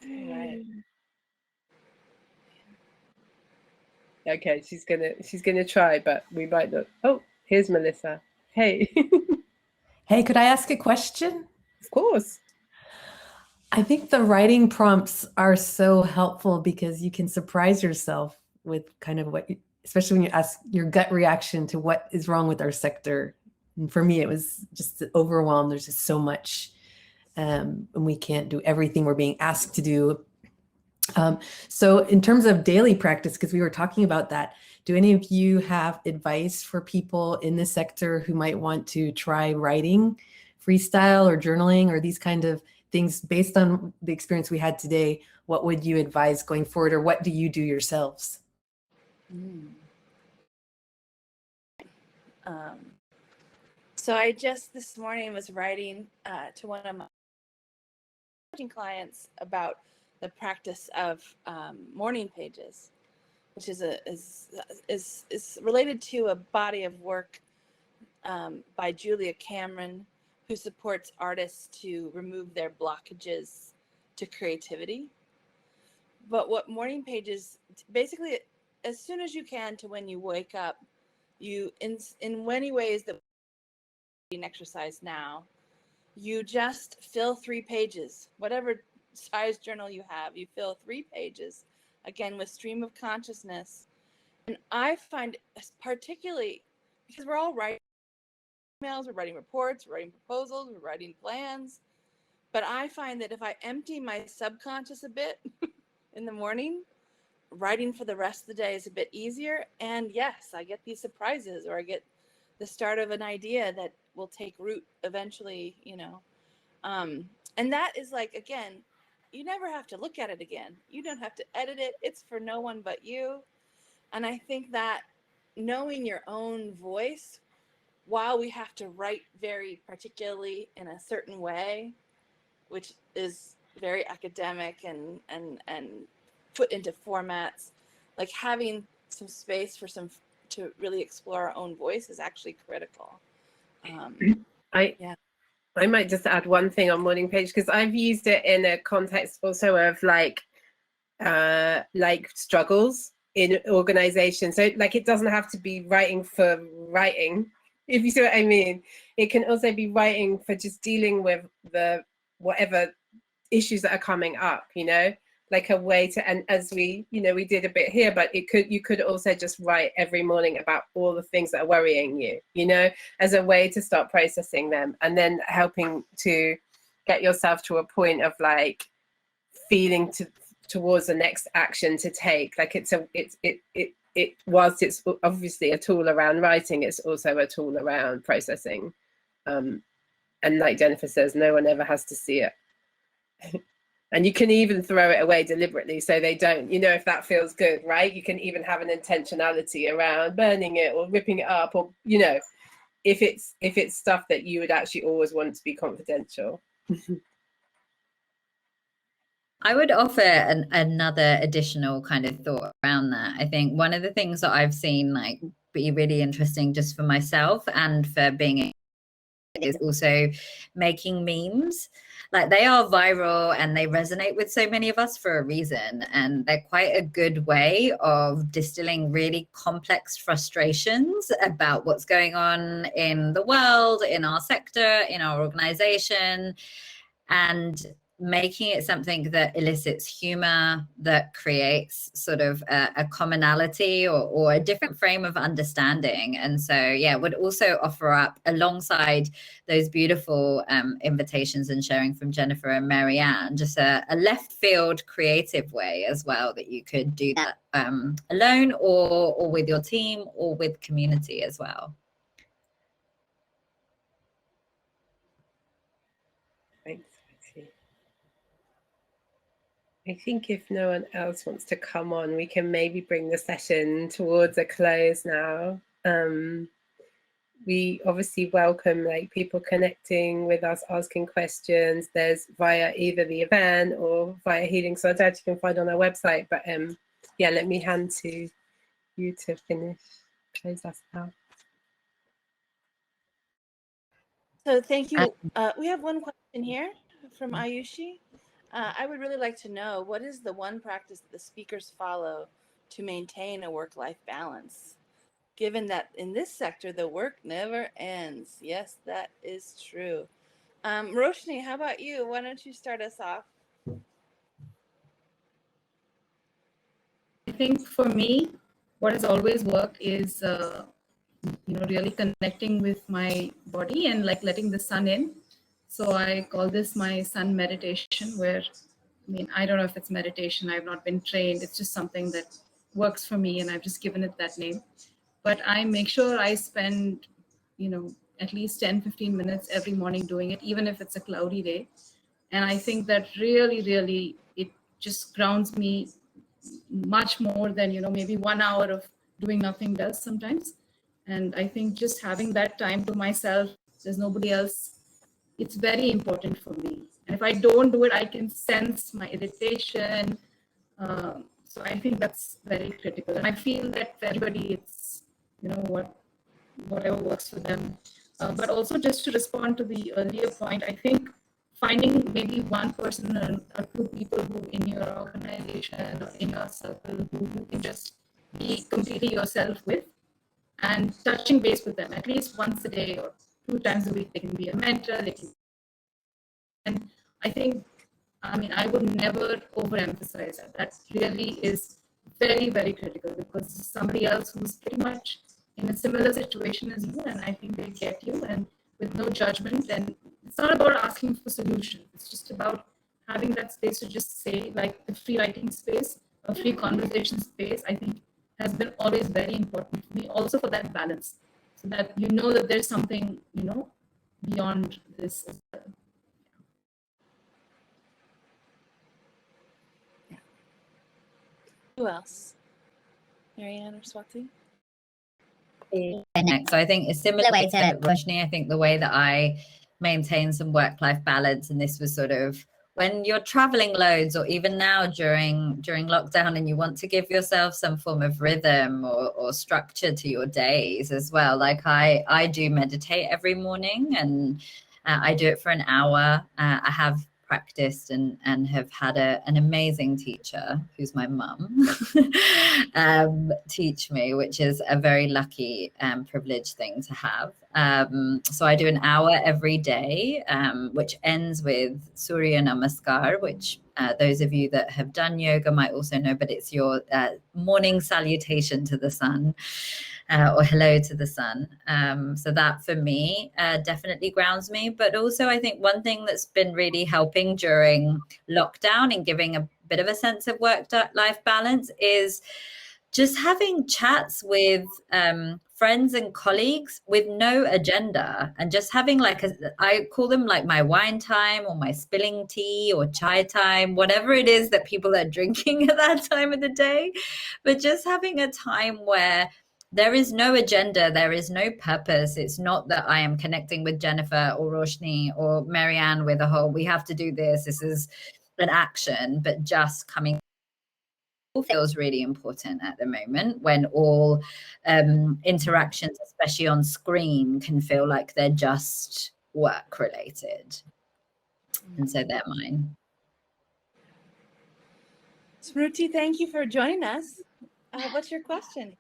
Right. Okay, she's gonna try, but we might not. Oh, here's Melissa. Hey. Hey, could I ask a question? Of course. I think the writing prompts are so helpful because you can surprise yourself with kind of what, especially when you ask your gut reaction to what is wrong with our sector. And for me, it was just overwhelmed. There's just so much, and we can't do everything we're being asked to do. So in terms of daily practice, because we were talking about that, do any of you have advice for people in this sector who might want to try writing, freestyle or journaling or these kind of things based on the experience we had today? What would you advise going forward, or what do you do yourselves? So I just this morning was writing to one of my clients about the practice of morning pages, which is related to a body of work by Julia Cameron, who supports artists to remove their blockages to creativity. But what morning pages, basically, as soon as you can to when you wake up, you in many ways that exercise now, you just fill 3 pages, whatever size journal you have, you fill 3 pages, again with stream of consciousness. And I find, particularly because we're all writing emails, we're writing reports, we're writing proposals, we're writing plans, but I find that if I empty my subconscious a bit in the morning, writing for the rest of the day is a bit easier. And yes, I get these surprises, or I get the start of an idea that will take root eventually, you know. And that is like, again, you never have to look at it again. You don't have to edit it. It's for no one but you. And I think that knowing your own voice, while we have to write very particularly in a certain way, which is very academic and put into formats, like having some space for to really explore our own voice is actually critical. I might just add one thing on morning page, because I've used it in a context also of like struggles in organization. So like it doesn't have to be writing for writing, if you see what I mean. It can also be writing for just dealing with the whatever issues that are coming up, you know, like a way to, and as we, you know, we did a bit here, but you could also just write every morning about all the things that are worrying you, you know, as a way to start processing them, and then helping to get yourself to a point of like feeling towards the next action to take. Like it's whilst it's obviously a tool around writing, it's also a tool around processing. And like Jennifer says, no one ever has to see it. And you can even throw it away deliberately so they don't, you know, if that feels good, right? You can even have an intentionality around burning it or ripping it up, or, you know, if it's stuff that you would actually always want to be confidential. I would offer another additional kind of thought around that. I think one of the things that I've seen like be really interesting just for myself and for being is also making memes. Like, they are viral and they resonate with so many of us for a reason, and they're quite a good way of distilling really complex frustrations about what's going on in the world, in our sector, in our organization, and making it something that elicits humor, that creates sort of a commonality or a different frame of understanding. And so, yeah, would also offer up, alongside those beautiful invitations and sharing from Jennifer and Marianne, just a left field creative way as well that you could do that alone or with your team or with community as well. Thanks. I think if no one else wants to come on, we can maybe bring the session towards a close now. We obviously welcome like people connecting with us, asking questions. There's via either the event or via Healing Solidarity you can find on our website. But yeah, let me hand to you to close us out. So thank you. We have one question here from Ayushi. I would really like to know, what is the one practice that the speakers follow to maintain a work-life balance, given that in this sector, the work never ends? Yes, that is true. Roshni, how about you? Why don't you start us off? I think for me, what has always worked is, really connecting with my body and like letting the sun in. So I call this my sun meditation, where, I don't know if it's meditation. I've not been trained. It's just something that works for me, and I've just given it that name. But I make sure I spend, at least 10, 15 minutes every morning doing it, even if it's a cloudy day. And I think that really, really, it just grounds me much more than, maybe 1 hour of doing nothing does sometimes. And I think just having that time to myself, there's nobody else, it's very important for me. And if I don't do it, I can sense my irritation. So I think that's very critical. And I feel that for everybody, it's, whatever works for them. But also, just to respond to the earlier point, I think finding maybe one person or two people who in your organization or in your circle who you can just be completely yourself with, and touching base with them at least once a day or 2 times a week. They can be a mentor. And I think, I would never overemphasize that. That really is very, very critical, because somebody else who's pretty much in a similar situation as you, and I think they get you, and with no judgment. And it's not about asking for solutions. It's just about having that space to just say, like the free writing space, a free conversation space, I think has been always very important for me, also for that balance, so that that there's something, beyond this as well. Who else? Marianne or Swati? So I think a similar way to Roshni, I think the way that I maintain some work-life balance, and this was sort of when you're traveling loads, or even now during lockdown, and you want to give yourself some form of rhythm or structure to your days as well. Like I do meditate every morning, and I do it for an hour. I have practiced and have had an amazing teacher, who's my mum, teach me, which is a very lucky privileged thing to have. So I do an hour every day, which ends with Surya Namaskar, which those of you that have done yoga might also know, but it's your morning salutation to the sun. Or hello to the sun. So that for me definitely grounds me. But also I think one thing that's been really helping during lockdown and giving a bit of a sense of work-life balance is just having chats with friends and colleagues with no agenda, and just having like I call them like my wine time or my spilling tea or chai time, whatever it is that people are drinking at that time of the day. But just having a time where there is no agenda, there is no purpose. It's not that I am connecting with Jennifer or Roshni or Marianne with a whole, we have to do this. This is an action, but just coming feels really important at the moment, when all interactions, especially on screen, can feel like they're just work related. And so they're mine. Smruti, thank you for joining us. What's your question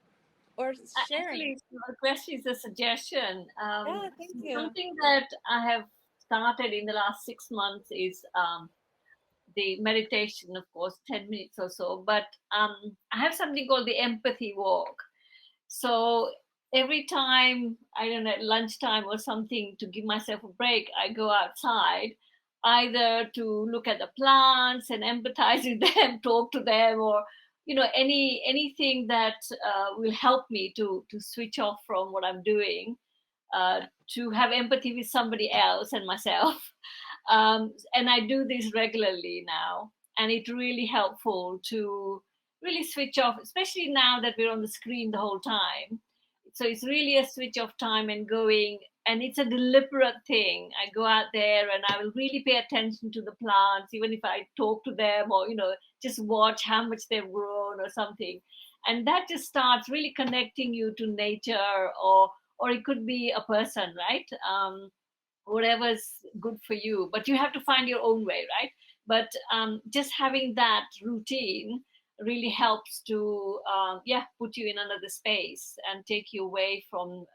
or sharing? Actually, my question is a suggestion. Yeah, thank you. Something that I have started in the last 6 months is the meditation, of course, 10 minutes or so. But I have something called the empathy walk. So every time, I don't know, at lunchtime or something, to give myself a break, I go outside, either to look at the plants and empathize with them, talk to them, or anything that will help me to switch off from what I'm doing, to have empathy with somebody else and myself. And I do this regularly now, and it's really helpful to really switch off, especially now that we're on the screen the whole time. So it's really a switch off time and going, and it's a deliberate thing. I go out there and I will really pay attention to the plants, even if I talk to them or, just watch how much they've grown or something. And that just starts really connecting you to nature, or it could be a person, right? Whatever's good for you, but you have to find your own way, right? But just having that routine really helps to put you in another space and take you away from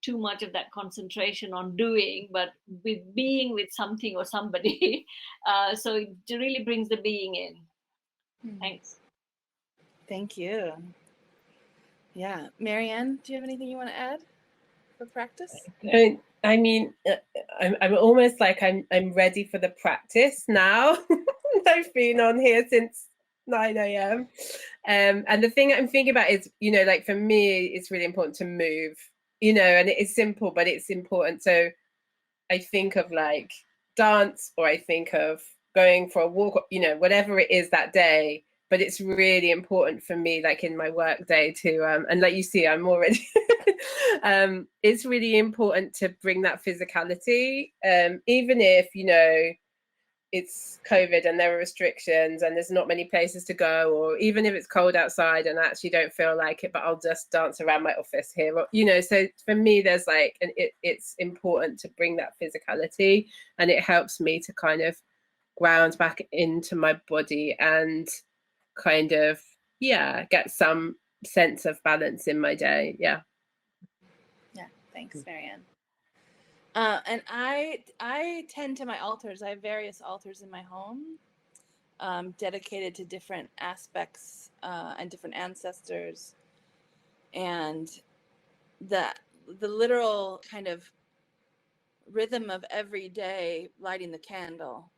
too much of that concentration on doing, but with being with something or somebody. So it really brings the being in. Thanks. Thank you. Yeah, Marianne, do you have anything you want to add for practice? I mean, I'm almost like I'm ready for the practice now. I've been on here since 9 a.m. And the thing I'm thinking about is, like for me, it's really important to move, and it is simple, but it's important. So I think of like dance, or I think of going for a walk, whatever it is that day. But it's really important for me, like in my work day to, and like you see, I'm already, it's really important to bring that physicality, even if, it's COVID and there are restrictions and there's not many places to go, or even if it's cold outside and I actually don't feel like it, but I'll just dance around my office here, or, so for me, there's like, and it's important to bring that physicality, and it helps me to kind of ground back into my body and kind of get some sense of balance in my day. Yeah, thanks, Marianne. And I tend to my altars. I have various altars in my home, dedicated to different aspects and different ancestors, and the literal kind of rhythm of every day lighting the candle.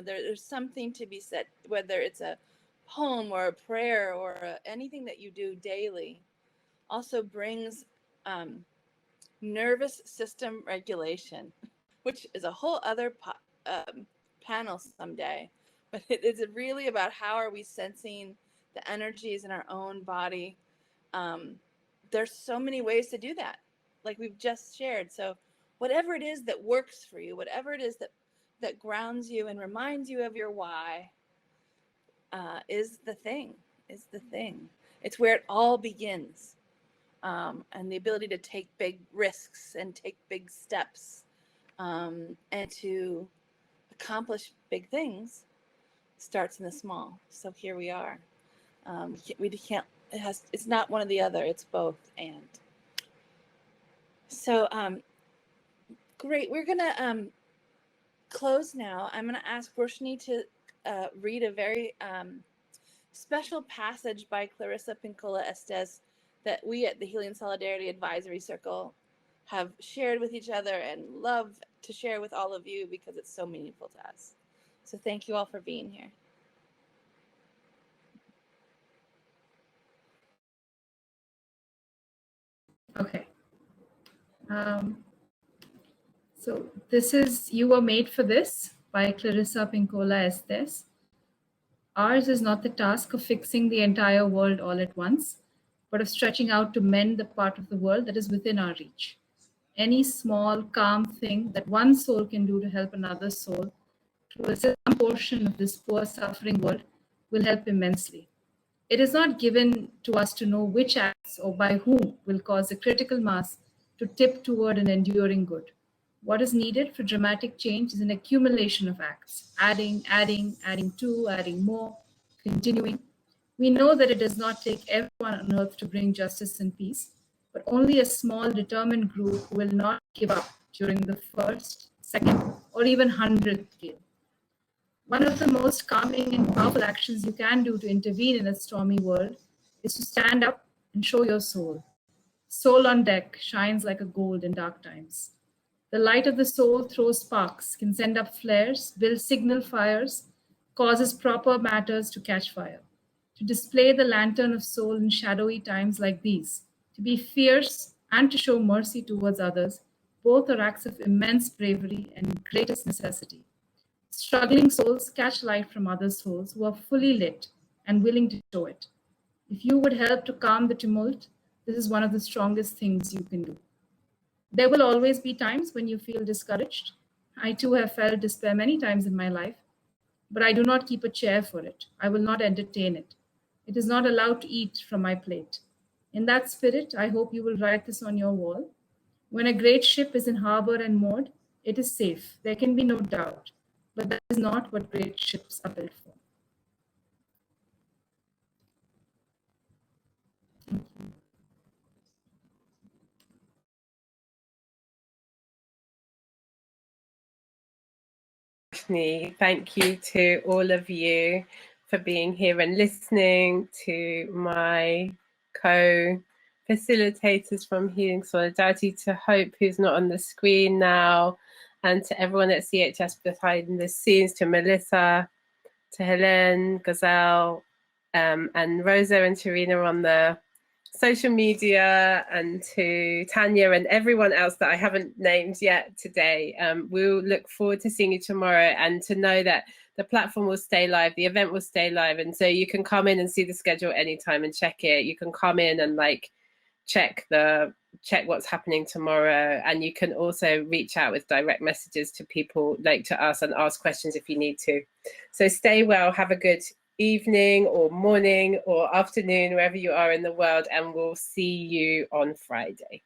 There's something to be said, whether it's a poem or a prayer or anything that you do daily, also brings nervous system regulation, which is a whole other panel someday. But it is really about how are we sensing the energies in our own body. There's so many ways to do that, like we've just shared. So whatever it is that works for you, whatever it is that grounds you and reminds you of your why, is the thing. It's where it all begins. And the ability to take big risks and take big steps, and to accomplish big things starts in the small. So here we are. We can't. It's not one or the other. It's both. And so, great. We're gonna close now. I'm gonna ask Roshni to read a very special passage by Clarissa Pinkola Estes that we at the Healing Solidarity Advisory Circle have shared with each other and love to share with all of you because it's so meaningful to us. So thank you all for being here. Okay. So this is You Were Made for This by Clarissa Pinkola Estes. Ours is not the task of fixing the entire world all at once, but of stretching out to mend the part of the world that is within our reach. Any small, calm thing that one soul can do to help another soul to assist some portion of this poor, suffering world will help immensely. It is not given to us to know which acts or by whom will cause a critical mass to tip toward an enduring good. What is needed for dramatic change is an accumulation of acts, adding, adding to, adding more, continuing. We know that it does not take everyone on earth to bring justice and peace, but only a small, determined group will not give up during the first, second, or even 100th gale. One of the most calming and powerful actions you can do to intervene in a stormy world is to stand up and show your soul. Soul on deck shines like a gold in dark times. The light of the soul throws sparks, can send up flares, build signal fires, causes proper matters to catch fire. To display the lantern of soul in shadowy times like these, to be fierce and to show mercy towards others, both are acts of immense bravery and greatest necessity. Struggling souls catch light from other souls who are fully lit and willing to show it. If you would help to calm the tumult, this is one of the strongest things you can do. There will always be times when you feel discouraged. I too have felt despair many times in my life, but I do not keep a chair for it. I will not entertain it. It is not allowed to eat from my plate. In that spirit, I hope you will write this on your wall. When a great ship is in harbor and moored, it is safe. There can be no doubt. But that is not what great ships are built for. Thank you to all of you for being here and listening, to my co-facilitators from Healing Solidarity, to Hope, who's not on the screen now, and to everyone at CHS behind the scenes, to Melissa, to Helene, Gazelle, and Rosa and Tarina on the social media, and to Tanya and everyone else that I haven't named yet today. We'll look forward to seeing you tomorrow, and to know that the platform will stay live, the event will stay live, and so you can come in and see the schedule anytime and check it. You can come in and like check what's happening tomorrow, and you can also reach out with direct messages to people, like to us, and ask questions if you need to. So stay well, have a good evening or morning or afternoon, wherever you are in the world, and we'll see you on Friday.